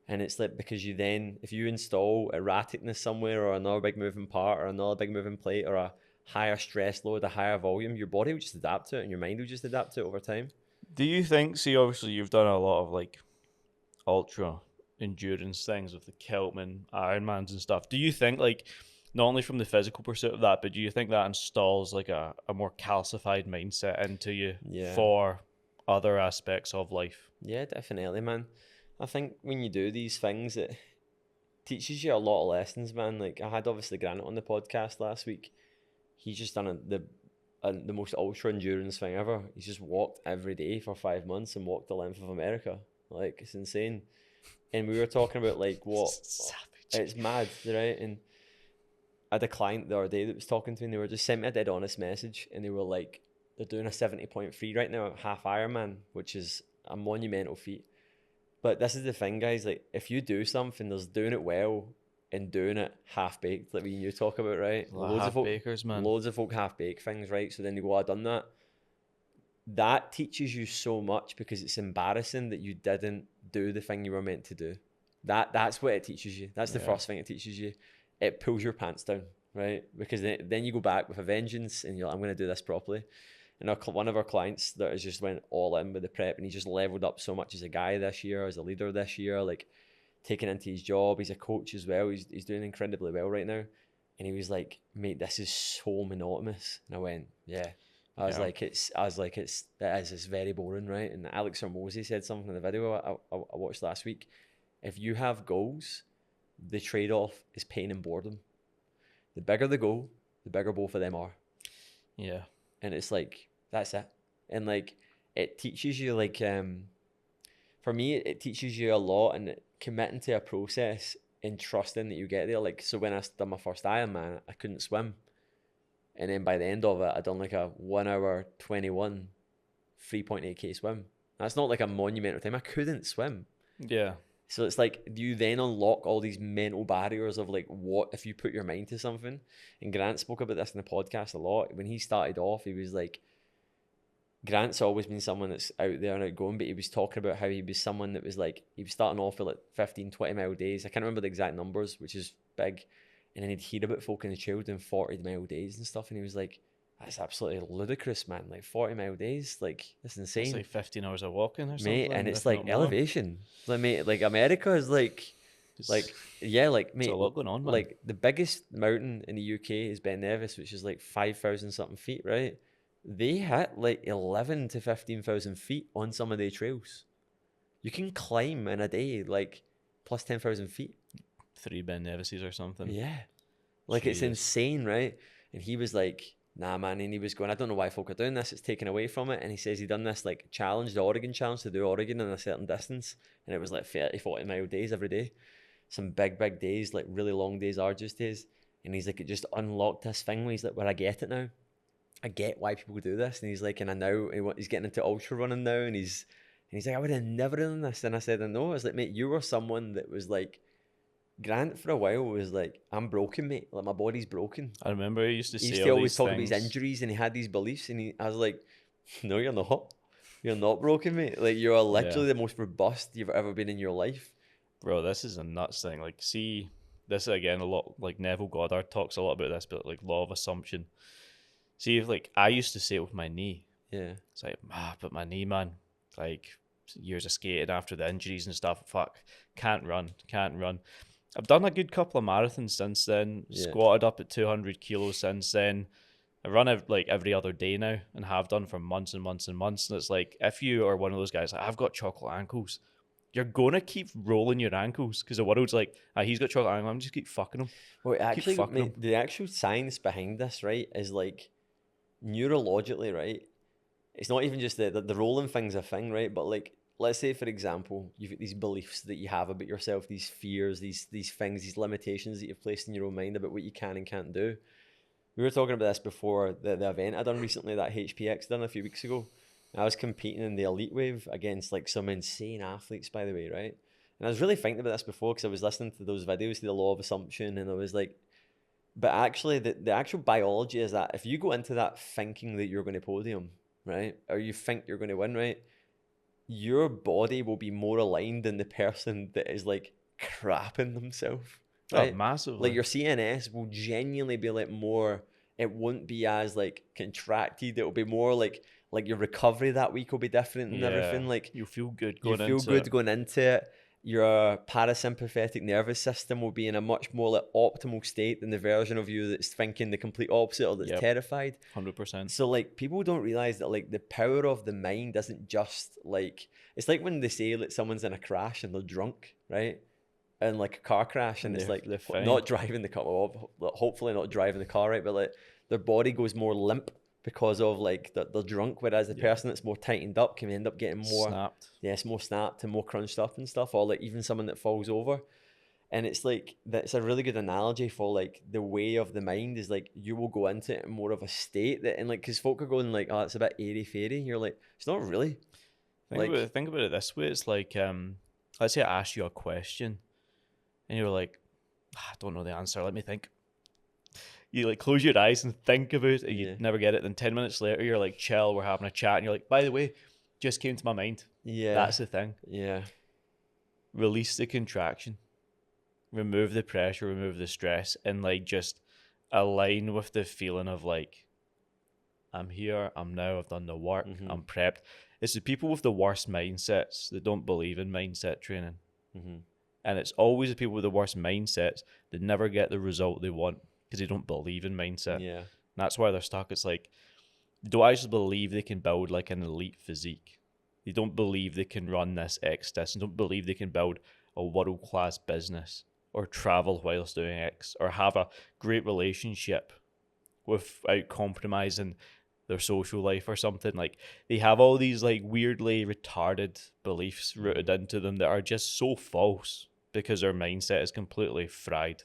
And it's like because you then, if you install erraticness somewhere or another big moving part or another big moving plate or a higher stress load, a higher volume, your body will just adapt to it and your mind will just adapt to it over time. Do you think, see, obviously you've done a lot of like ultra endurance things with the Keltman, Ironmans and stuff. Do you think like, not only from the physical pursuit of that, but do you think that installs like a more calcified mindset into you for other aspects of life? Yeah, definitely, man. I think when you do these things, it teaches you a lot of lessons, man. Like I had obviously Grant on the podcast last week. He's just done the most ultra endurance thing ever. He's just walked every day for 5 months and walked the length of America. Like it's insane. And we were talking about like what it's mad, right? And I had a client the other day that was talking to me and they were just sent me a dead honest message and they were like, they're doing a 70.3 right now at half Ironman, which is a monumental feat. But this is the thing, guys, like if you do something, there's doing it well and doing it half-baked, like you talk about, right? Loads of folk, bakers, man. Loads of folk half-bake things, right? So then you go, I've done that. That teaches you so much because it's embarrassing that you didn't do the thing you were meant to do. That's what it teaches you. That's the first thing it teaches you. It pulls your pants down, right? Because then you go back with a vengeance and you're like, I'm going to do this properly. And one of our clients that has just went all in with the prep and he just leveled up so much as a guy this year, as a leader this year, like taking into his job. He's a coach as well. He's doing incredibly well right now. And he was like, mate, this is so monotonous. And I went, yeah. I was like, it's very boring, right? And Alex Hormozy said something in the video I watched last week. If you have goals, the trade-off is pain and boredom. The bigger the goal, the bigger both of them are. Yeah. And it's like, that's it. And like, it teaches you like, for me, it teaches you a lot and committing to a process and trusting that you get there. Like, so when I done my first Ironman, I couldn't swim. And then by the end of it, I'd done like a 1 hour 21, 3.8k swim. That's not like a monumental time. I couldn't swim. Yeah. So it's like you then unlock all these mental barriers of like what if you put your mind to something. And Grant spoke about this in the podcast a lot. When he started off, he was like, Grant's always been someone that's out there and outgoing, but he was talking about how he was someone that was like, he was starting off with like 15, 20 mile days. I can't remember the exact numbers, which is big. And then he'd hear about folk in the trail doing 40 mile days and stuff. And he was like, that's absolutely ludicrous, man. Like 40 mile days, like that's insane. It's like 15 hours of walking or something. Mate, and it's if like not more. elevation. Like, mate, like America is like, yeah, like, mate, There's a lot going on, man. like the biggest mountain in the UK is Ben Nevis, which is like 5,000 something feet, right? They hit like 11 to 15,000 feet on some of their trails. You can climb in a day like plus 10,000 feet. 3 Ben Nevises or something. Yeah, like it's insane, right? And he was like, nah, man. And he was going, I don't know why folk are doing this. It's taken away from it. And he says he done this like challenge, the Oregon challenge, to do Oregon in a certain distance. And it was like 30, 40 mile days every day. Some big days, like really long days, arduous days. And he's like, it just unlocked this thing where he's like, well, I get it now. I get why people do this. And he's like, and I know he's getting into ultra running now. And he's like, I would have never done this. And I said, I know. I was like, mate, you were someone that was like, Grant for a while was like, I'm broken, mate. Like my body's broken. I remember he used to say He used to always talk about his injuries, and he had these beliefs, and I was like, no, you're not. You're not broken, mate. Like you're literally the most robust you've ever been in your life. Bro, this is a nuts thing. Like, see, this again, a lot, like Neville Goddard talks a lot about this, but like law of assumption. See, if like I used to say it with my knee. Yeah. It's like, but my knee, man, like years of skating after the injuries and stuff, fuck, can't run. I've done a good couple of marathons since then, squatted up at 200 kilos since then. I run like every other day now and have done for months and months and months. And it's like, if you are one of those guys, like, I've got chocolate ankles, you're going to keep rolling your ankles because the world's like, he's got chocolate ankles, I'm just keep fucking him. Well, actually, mate, the actual science behind this, right, is like neurologically, right? It's not even just the rolling thing's a thing, right? But like, let's say, for example, you've got these beliefs that you have about yourself, these fears, these things, these limitations that you've placed in your own mind about what you can and can't do. We were talking about this before the event I done recently, that HPX done a few weeks ago. I was competing in the elite wave against like some insane athletes, by the way, right? And I was really thinking about this before because I was listening to those videos, to the law of assumption, and I was like, but actually the actual biology is that if you go into that thinking that you're going to podium, right, or you think you're going to win, right, your body will be more aligned than the person that is like crapping themselves. Right? Oh, massively. Like your CNS will genuinely be like more, it won't be as like contracted. It'll be more like your recovery that week will be different and everything. Like you'll feel good going into it. Your parasympathetic nervous system will be in a much more like optimal state than the version of you that's thinking the complete opposite or that's terrified. 100%. So like people don't realize that like the power of the mind isn't just like, it's like when they say that someone's in a crash and they're drunk, right? And like a car crash, and it's like not driving the car, well, hopefully not driving the car, right? But like their body goes more limp because of like they're drunk, whereas the person that's more tightened up can end up getting more snapped. Yes, more snapped and more crunched up and stuff, or like even someone that falls over. And it's like, that's a really good analogy for like the way of the mind is like you will go into it in more of a state that, and like, because folk are going like, oh, it's a bit airy fairy. You're like, it's not really. Think about it this way. It's like, let's say I ask you a question and you're like, I don't know the answer, let me think. You like close your eyes and think about it, and you never get it. Then 10 minutes later, you're like, chill, we're having a chat, and you're like, by the way, just came to my mind. Yeah. That's the thing. Yeah. Release the contraction. Remove the pressure, remove the stress, and like just align with the feeling of like, I'm here, I'm now, I've done the work, I'm prepped. It's the people with the worst mindsets that don't believe in mindset training. And it's always the people with the worst mindsets that never get the result they want because they don't believe in mindset. Yeah. And that's why they're stuck. It's like, they don't actually believe they can build like an elite physique. They don't believe they can run this X distance. They don't believe they can build a world-class business or travel whilst doing X or have a great relationship without compromising their social life or something. Like, they have all these like weirdly retarded beliefs rooted into them that are just so false because their mindset is completely fried.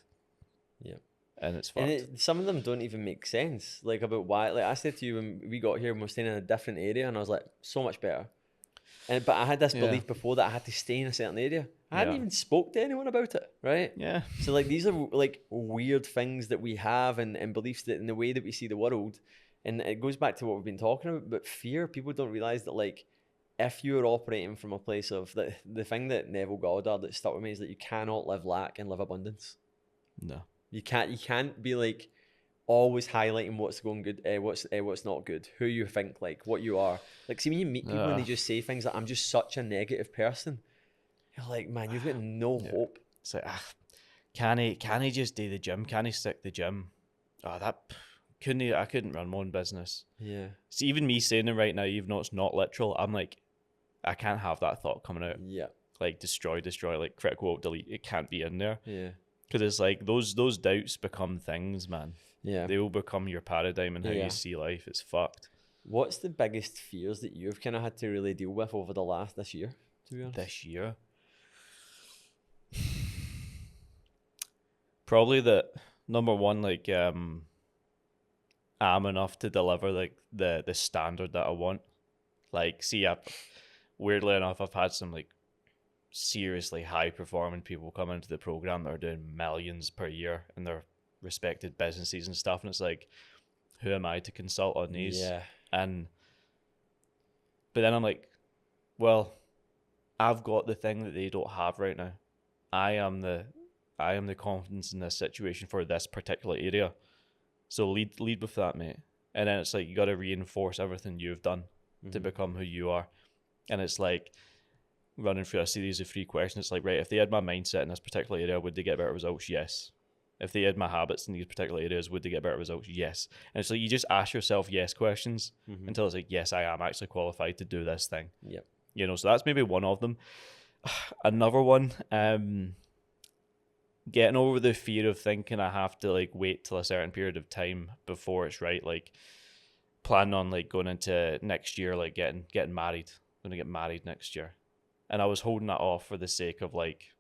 Yeah. And it's fucked. And some of them don't even make sense. Like about why, like I said to you when we got here, we were staying in a different area, and I was like, so much better. But I had this Yeah. belief before that I had to stay in a certain area. I hadn't Yeah. even spoke to anyone about it, right? Yeah. So like these are like weird things that we have and beliefs that in the way that we see the world. And it goes back to what we've been talking about, but fear, people don't realize that like if you're operating from a place of the thing that Neville Goddard that stuck with me is that you cannot live lack and live abundance. No. You can't be like always highlighting what's going good, what's not good, who you think like, what you are. Like, see when you meet people and they just say things like, "I'm just such a negative person," you're like, man, you've got no hope. It's like, can he just do the gym? Can he stick the gym? Oh, I couldn't run my own business. Yeah. See, even me saying it right now, even though it's not literal, I'm like, I can't have that thought coming out. Yeah. Like destroy, like critical alt delete. It can't be in there. Yeah. Because it's like those doubts become things, man. Yeah. They will become your paradigm and how you see life. It's fucked. What's the biggest fears that you've kind of had to really deal with over this year, to be honest? This year? Probably that, number one, like, I'm enough to deliver like the standard that I want. Like, see, weirdly enough, I've had some like seriously high performing people come into the program that are doing millions per year in their respected businesses and stuff, and it's like, who am I to consult on these? Yeah. But then I'm like, well, I've got the thing that they don't have right now. I am the confidence in this situation for this particular area. So lead with that, mate. And then it's like, you got to reinforce everything you've done to become who you are. And it's like running through a series of 3 questions. It's like, right, if they had my mindset in this particular area, would they get better results? Yes. If they had my habits in these particular areas, would they get better results? Yes. And it's like, you just ask yourself yes questions until it's like, yes, I am actually qualified to do this thing. Yep. You know, so that's maybe one of them. Another one, getting over the fear of thinking I have to like wait till a certain period of time before it's right. Like, planning on like going into next year, like getting married. I'm gonna get married next year. And I was holding that off for the sake of like,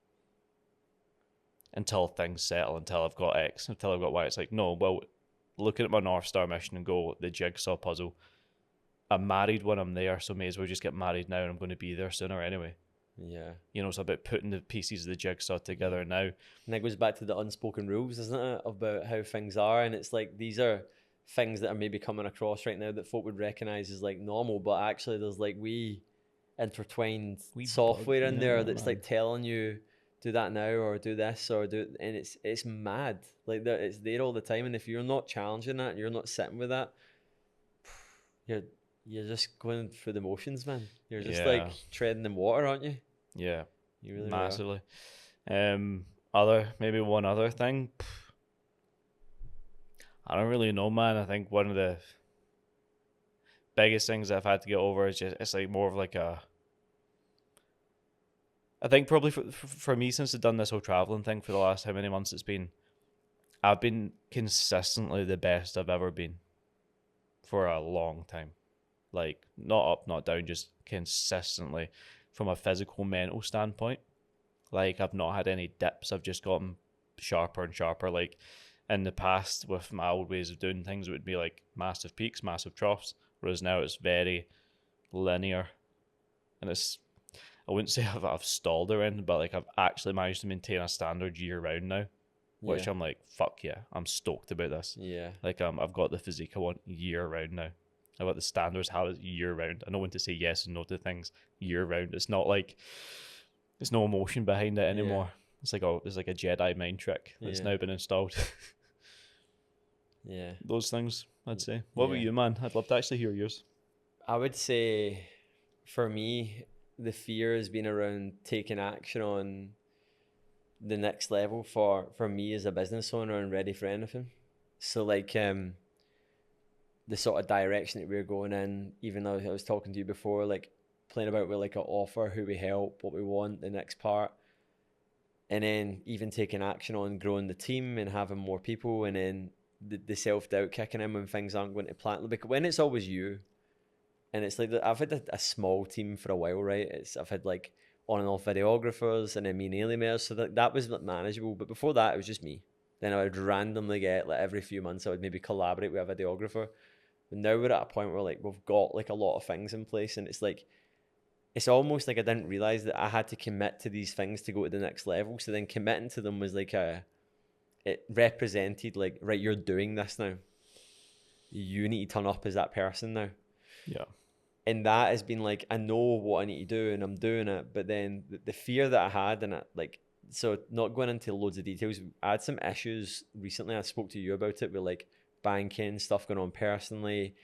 until things settle, until I've got X, until I've got Y. It's like, no, well, looking at my North Star mission and go, the jigsaw puzzle. I'm married when I'm there, so may as well just get married now, and I'm going to be there sooner anyway. Yeah. You know, it's about putting the pieces of the jigsaw together now. And that goes back to the unspoken rules, isn't it? About how things are. And it's like, these are things that are maybe coming across right now that folk would recognize as like normal, but actually there's like intertwined software in there that's like telling you, do that now or do this or do, and it's mad. Like it's there all the time, and if you're not challenging that, you're not sitting with that, you're just going through the motions, man. You're just like treading in water, aren't you? Yeah, you really massively. Maybe one other thing. I don't really know, man. I think one of the biggest things I've had to get over is just, it's like more of like I think probably for me, since I've done this whole traveling thing for the last how many months it's been, I've been consistently the best I've ever been for a long time. Like, not up, not down, just consistently from a physical, mental standpoint. Like, I've not had any dips. I've just gotten sharper and sharper. Like, in the past, with my old ways of doing things, it would be like massive peaks, massive troughs, whereas now it's very linear. And I wouldn't say I've stalled or anything, but like I've actually managed to maintain a standard year round now, which I'm like, fuck yeah, I'm stoked about this. Yeah. Like I've got the physique I want year round now. I've got the standards, how it's year round. I know when to say yes and no to things year round. It's not like, there's no emotion behind it anymore. It's like a Jedi mind trick that's now been installed. Yeah. Those things, I'd say. What about you, man? I'd love to actually hear yours. I would say, for me, the fear has been around taking action on the next level for me as a business owner and ready for anything. So like the sort of direction that we're going in, even though I was talking to you before, like playing about with like an offer, who we help, what we want, the next part, and then even taking action on growing the team and having more people, and then the self-doubt kicking in when things aren't going to plan. Because when it's always you, and it's like, I've had a small team for a while, right? I've had like on and off videographers and then me and Aliemers, so that was manageable. But before that, it was just me. Then I would randomly get, like every few months, I would maybe collaborate with a videographer. But now we're at a point where like we've got like a lot of things in place, and it's like it's almost like I didn't realize that I had to commit to these things to go to the next level. So then committing to them was like it represented like, right, you're doing this now. You need to turn up as that person now. Yeah. And that has been like, I know what I need to do and I'm doing it. But then the fear that I had, and it, like, so not going into loads of details, I had some issues recently. I spoke to you about it with like banking, stuff going on personally,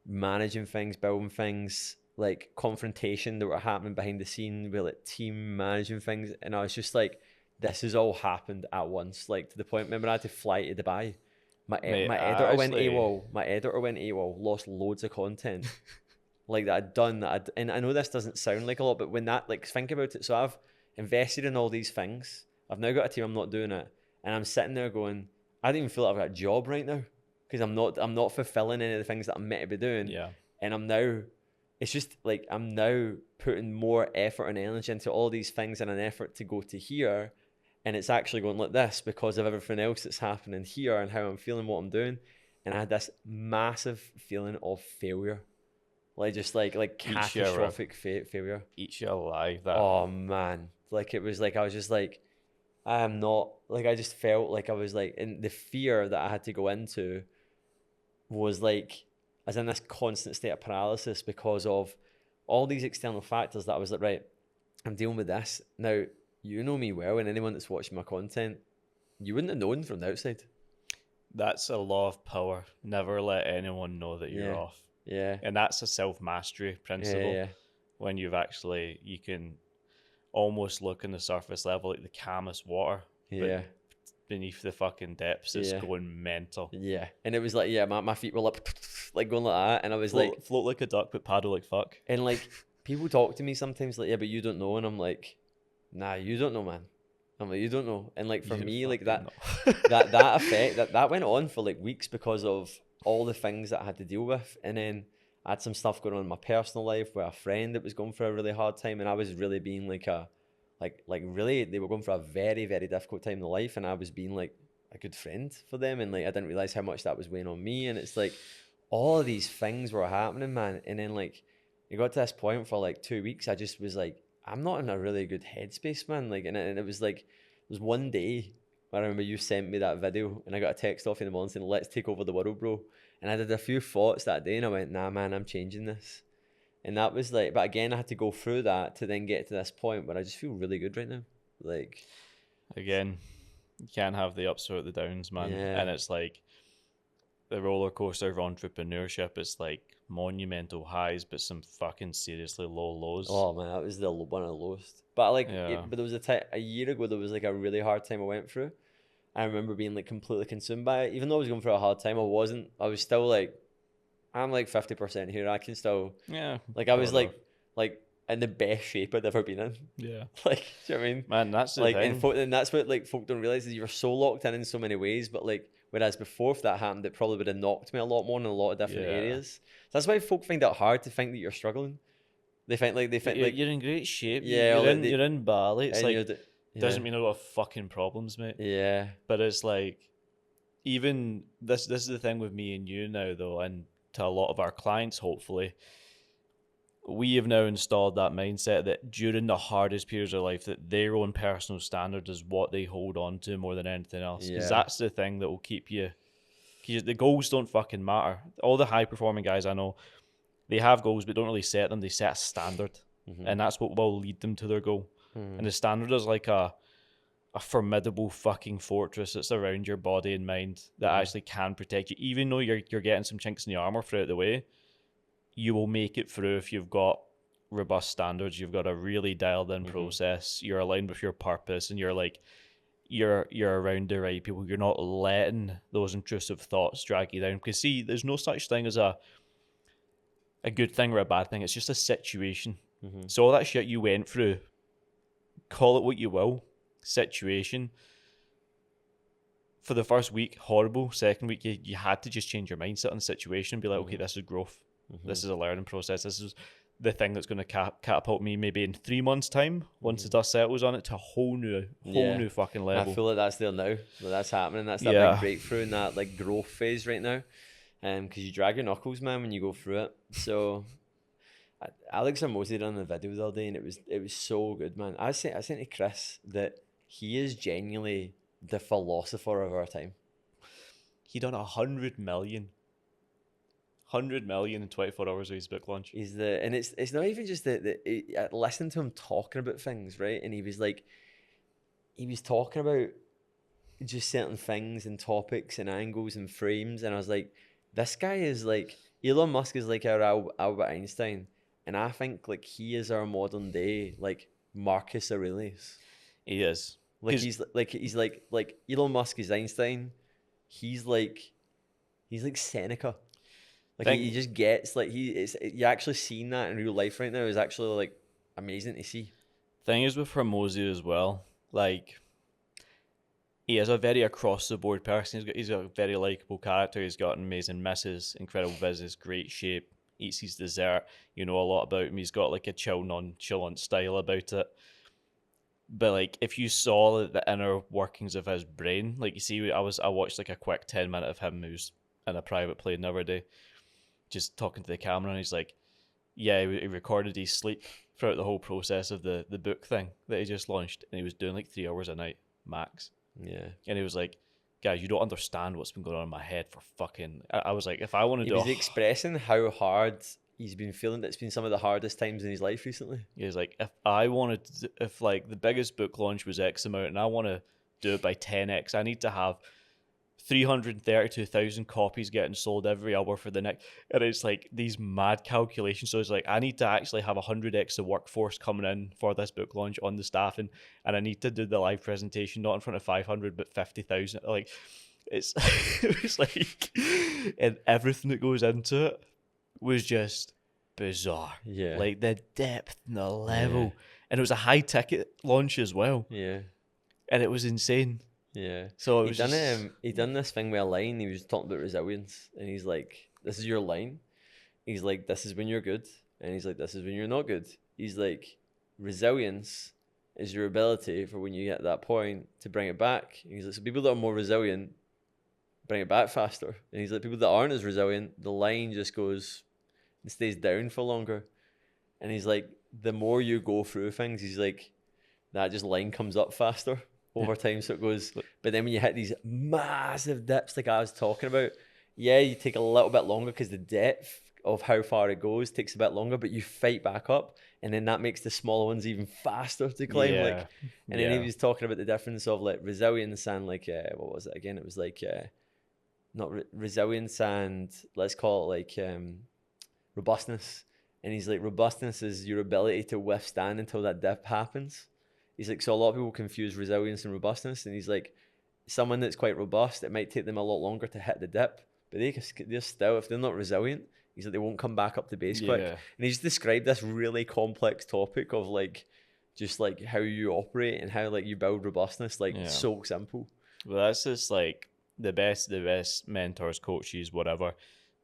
managing things, building things, like confrontation that were happening behind the scene with like team managing things. And I was just like, this has all happened at once, like to the point, remember I had to fly to Dubai. Mate, My I editor went actually- AWOL. My editor went AWOL, lost loads of content. Like that I'd done that. And I know this doesn't sound like a lot, but when that, like, think about it. So I've invested in all these things. I've now got a team. I'm not doing it, and I'm sitting there going, I don't even feel like I've got a job right now because I'm not fulfilling any of the things that I'm meant to be doing. Yeah. And I'm now, it's just like I'm now putting more effort and energy into all these things in an effort to go to here, and it's actually going like this because of everything else that's happening here and how I'm feeling, what I'm doing, and I had this massive feeling of failure. Like just like catastrophic failure. Eat you alive. That. Oh man, like it was like I was just like, I am not, like I just felt like I was like, and the fear that I had to go into was like I was in this constant state of paralysis because of all these external factors that I was like, right, I'm dealing with this now. You know me well, and anyone that's watching my content, you wouldn't have known from the outside. That's a law of power. Never let anyone know that you're off. Yeah. And that's a self-mastery principle. Yeah. When you can almost look in the surface level like the calmest water. Yeah. But beneath the fucking depths, it's going mental. Yeah. And it was like, my feet were up, like going like that. And I was float like a duck, but paddle like fuck. And like, people talk to me sometimes like, yeah, but you don't know. And I'm like, nah, you don't know, man. I'm like, you don't know. And like, for me, like that effect, that went on for like weeks because of all the things that I had to deal with. And then I had some stuff going on in my personal life with a friend that was going through a really hard time, and I was really being like really, they were going through a very, very difficult time in their life, and I was being like a good friend for them, and like I didn't realize how much that was weighing on me. And it's like all of these things were happening, man. And then like it got to this point for like 2 weeks, I just was like, I'm not in a really good headspace, man. Like, and it was like, it was one day I remember you sent me that video and I got a text off in the morning saying, let's take over the world, bro. And I did a few thoughts that day and I went, nah, man, I'm changing this. And that was like, but again, I had to go through that to then get to this point where I just feel really good right now. Like, again, you can't have the ups without the downs, man. Yeah. And it's like the roller coaster of entrepreneurship. It's like monumental highs, but some fucking seriously low lows. Oh man, that was one of the lowest. But like, but there was a year ago, there was like a really hard time I went through. I remember being like completely consumed by it. Even though I was going through a hard time, I was still like, I'm like 50% here. I can still, like I was like in the best shape I'd ever been in. Yeah. Like, do you know what I mean? Man, that's the like, thing. And that's what like folk don't realize is you're so locked in so many ways. But like, whereas before, if that happened, it probably would have knocked me a lot more in a lot of different areas. So that's why folk find it hard to think that you're struggling. They think you're in great shape. Yeah, you're in Bali. It's like, doesn't mean a lot of fucking problems, mate. Yeah. But it's like, even this is the thing with me and you now, though, and to a lot of our clients, hopefully, we have now installed that mindset that during the hardest periods of life, that their own personal standard is what they hold on to more than anything else. Because that's the thing that will keep you. The goals don't fucking matter. All the high performing guys I know, they have goals but don't really set them. They set a standard, and that's what will lead them to their goal. And the standard is like a formidable fucking fortress that's around your body and mind that actually can protect you. Even though you're getting some chinks in the armor throughout the way, you will make it through if you've got robust standards. You've got a really dialed in process. You're aligned with your purpose, and you're around the right people. You're not letting those intrusive thoughts drag you down. Because see, there's no such thing as a good thing or a bad thing. It's just a situation. So all that shit you went through, call it what you will, situation. For the first week, horrible. Second week, you had to just change your mindset on the situation and be like, okay, this is growth. This is a learning process. This is the thing that's going to catapult me maybe in 3 months' time, once the dust settles on it, to a whole new fucking level. I feel like that's there now. That's happening. That's that big breakthrough in that like growth phase right now. Because you drag your knuckles, man, when you go through it. So Alex Hormozy done a video the other day, and it was so good, man. I sent to Chris that he is genuinely the philosopher of our time. He done 100 million. 100 million in 24 hours of his book launch. And it's not even just that I listened to him talking about things, right? And he was talking about just certain things and topics and angles and frames, and I was like, this guy is like, Elon Musk is like our Albert Einstein, and I think like he is our modern day like Marcus Aurelius. He is. Like he's like Elon Musk is Einstein. He's like Seneca. Like he just gets like you actually seeing that in real life right now is actually like amazing to see. Thing is with Hormozy as well, like he is a very across the board person. He's got a very likable character. He's got an amazing missus, incredible business, great shape, eats his dessert. You know a lot about him. He's got like a nonchalant style about it. But like if you saw the inner workings of his brain, like you see, I watched like a quick 10-minute of him who's in a private plane the other day, just talking to the camera, and he's like, yeah, he recorded his sleep throughout the whole process of the book thing that he just launched, and he was doing like 3 hours a night max. Yeah. And he was like, guys, you don't understand what's been going on in my head for fucking... I was like, if I want to do... He was expressing how hard he's been feeling. That's been some of the hardest times in his life recently. He was like, if like the biggest book launch was X amount and I want to do it by 10X, I need to have 332,000 copies getting sold every hour for the next... And it's like these mad calculations. So it's like, I need to actually have 100X the workforce coming in for this book launch on the staff, and I need to do the live presentation not in front of 500 but 50,000. Like it's it was like, and everything that goes into it was just bizarre. Yeah. Like the depth and the level. And it was a high ticket launch as well. Yeah. And it was insane. Yeah. So it was he done this thing with a line. He was talking about resilience, and he's like, "This is your line." He's like, "This is when you're good," and he's like, "This is when you're not good." He's like, "Resilience is your ability for when you get that point to bring it back." And he's like, "So people that are more resilient bring it back faster," and he's like, "People that aren't as resilient, the line just goes and stays down for longer." And he's like, "The more you go through things, he's like, that just line comes up faster over time, so it goes. But then when you hit these massive dips like I was talking about, yeah, you take a little bit longer because the depth of how far it goes takes a bit longer, but you fight back up, and then that makes the smaller ones even faster to climb. Like, and then he was talking about the difference of like resilience and like what was it again? It was like not resilience and let's call it like robustness. And he's like, robustness is your ability to withstand until that dip happens. He's like, so a lot of people confuse resilience and robustness, and he's like, someone that's quite robust, it might take them a lot longer to hit the dip, but they're still, if they're not resilient, he's like, they won't come back up to base quick. And he's described this really complex topic of like, just like how you operate and how like you build robustness, like so simple. Well, that's just like the best mentors, coaches, whatever.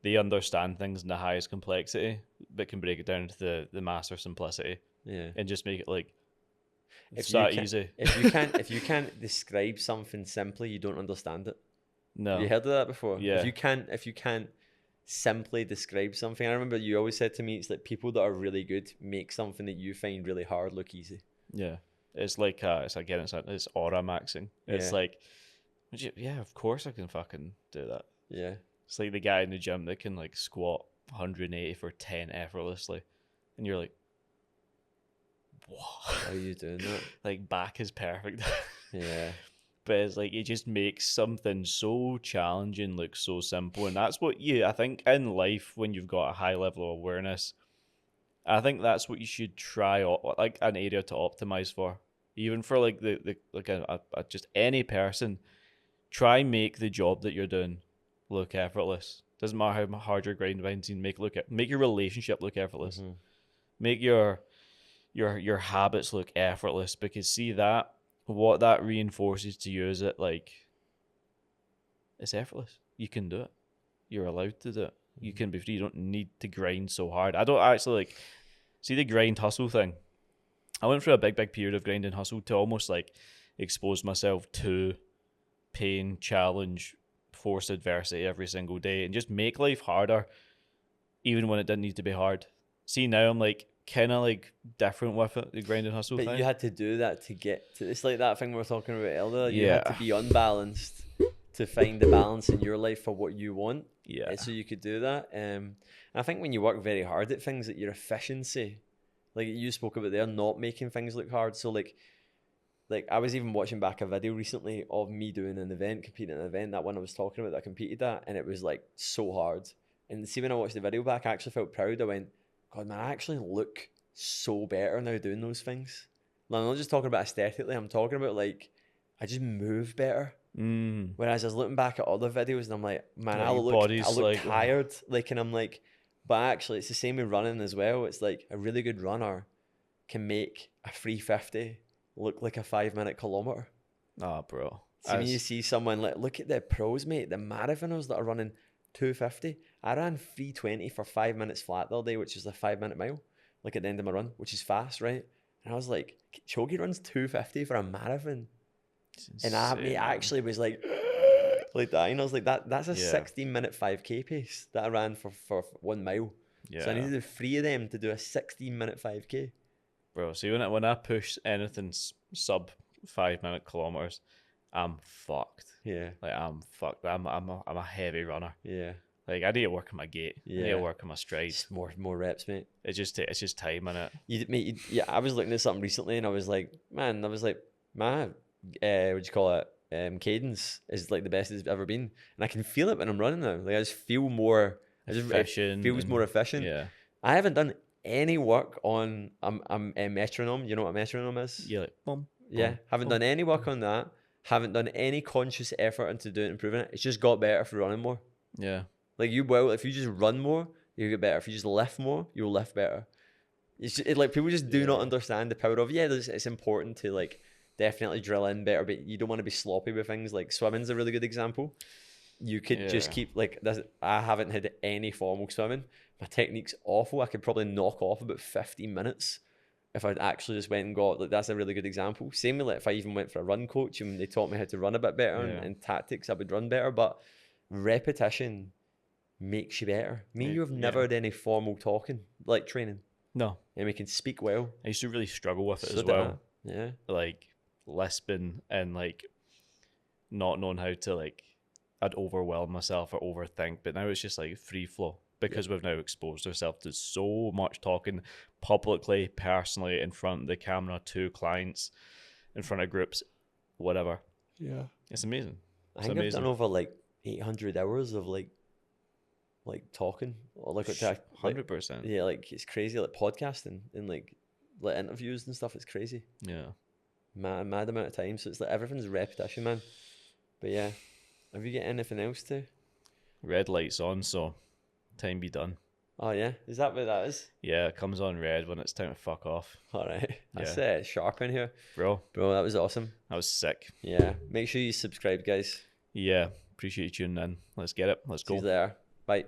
They understand things in the highest complexity, but can break it down to the master simplicity. Yeah, and just make it like. It's that easy. If you can't describe something simply, you don't understand it. No. Have you heard of that before? Yeah. If you can't simply describe something, I remember you always said to me, it's like people that are really good make something that you find really hard look easy. Yeah. It's like it's aura maxing. It's like, yeah, of course I can fucking do that. Yeah. It's like the guy in the gym that can like squat 180 for 10 effortlessly, and you're like, what? How are you doing that? Like, back is perfect. Yeah. But it's like, it just makes something so challenging look so simple. And that's what I think in life, when you've got a high level of awareness, I think that's what you should try, like an area to optimize for. Even for like just any person, try make the job that you're doing look effortless. Doesn't matter how hard your grind binds, make your relationship look effortless. Mm-hmm. Make your habits look effortless, because see that what that reinforces to you is that like it's effortless. You can do it. You're allowed to do it. You can be free. You don't need to grind so hard. I don't actually like see the grind hustle thing. I went through a big period of grind and hustle to almost like expose myself to pain, challenge, force adversity every single day, and just make life harder even when it didn't need to be hard. See, now I'm like kind of like different with it, the grind and hustle But thing. you had to do that to get to. It's like that thing we were talking about earlier. You had to Yeah. be unbalanced to find the balance in your life for what you want. Yeah. So you could do that. And I think when you work very hard at things, that your efficiency, like you spoke about there, not making things look hard. So like I was even watching back a video recently of me doing an event, competing in an event, that one I was talking about that I competed at, and it was like so hard. And see, when I watched the video back, I actually felt proud. I went, God, man, I actually look so better now doing those things. Like, I'm not just talking about aesthetically, I'm talking about like, I just move better. Whereas I was looking back at other videos and I'm like, man, Yeah, I your look body's like, tired. Like, and I'm like, but actually it's the same with running as well. It's like a really good runner can make a 350 look like a 5-minute kilometer. Oh, bro. See, when you see someone, like, look at the pros, mate, the marathoners that are running 250. I ran 320 for 5 minutes flat the other day, which is a 5-minute mile, like at the end of my run, which is fast, right? And I was like, Chogi runs 250 for a marathon. And I actually was like that. And I was like, that's a 16-minute 5K pace that I ran for 1 mile. Yeah. So I needed 3 of them to do a 16-minute 5K. Bro, see, when I push anything sub 5-minute kilometers, I'm fucked. Yeah. Like, I'm fucked. I'm a heavy runner. Yeah. Like, I need to work on my gait. I need to work on my strides. More reps, mate. It's just time in it. Yeah, I was looking at something recently and I was like, my what do you call it? Cadence is like the best it's ever been. And I can feel it when I'm running now. Like, I just feel more efficient. It feels more efficient. Yeah. I haven't done any work on a metronome. You know what a metronome is? Yeah, like boom. Yeah. Haven't done any work on that. Haven't done any conscious effort into doing improving it. It's just got better for running more. Yeah. Like, you will, if you just run more, you'll get better. If you just lift more, you'll lift better. Like, people just do not understand the power of, it's important to like definitely drill in better, but you don't want to be sloppy with things. Like, swimming's a really good example. You could just keep like this. I haven't had any formal swimming. My technique's awful. I could probably knock off about 15 minutes if I'd actually just went and got, like, that's a really good example. Same with, like, if I even went for a run coach and they taught me how to run a bit better and tactics, I would run better. But repetition makes you better. Me and you have never had any formal talking, like, training. No. And we can speak well. I used to really struggle with it as well. Yeah. Like, lisping and, like, not knowing how to, like, I'd overwhelm myself or overthink. But now it's just, like, free flow. Because we've now exposed ourselves to so much talking publicly, personally, in front of the camera, to clients, in front of groups, whatever. Yeah. It's amazing. I think I've done over like 800 hours of like talking, or like 100%. Yeah, like, it's crazy, like podcasting and like interviews and stuff. It's crazy. Yeah. Mad amount of time. So it's like everything's repetition, man. But yeah, have you got anything else to? Red light's on, so time be done. Oh yeah, is that what that is? Yeah, it comes on red when it's time to fuck off. All right, that's sharp in here, bro. That was awesome. That was sick. Yeah, make sure you subscribe, guys. Yeah, appreciate you tuning in. Let's get it. Let's go. See you there. Bye.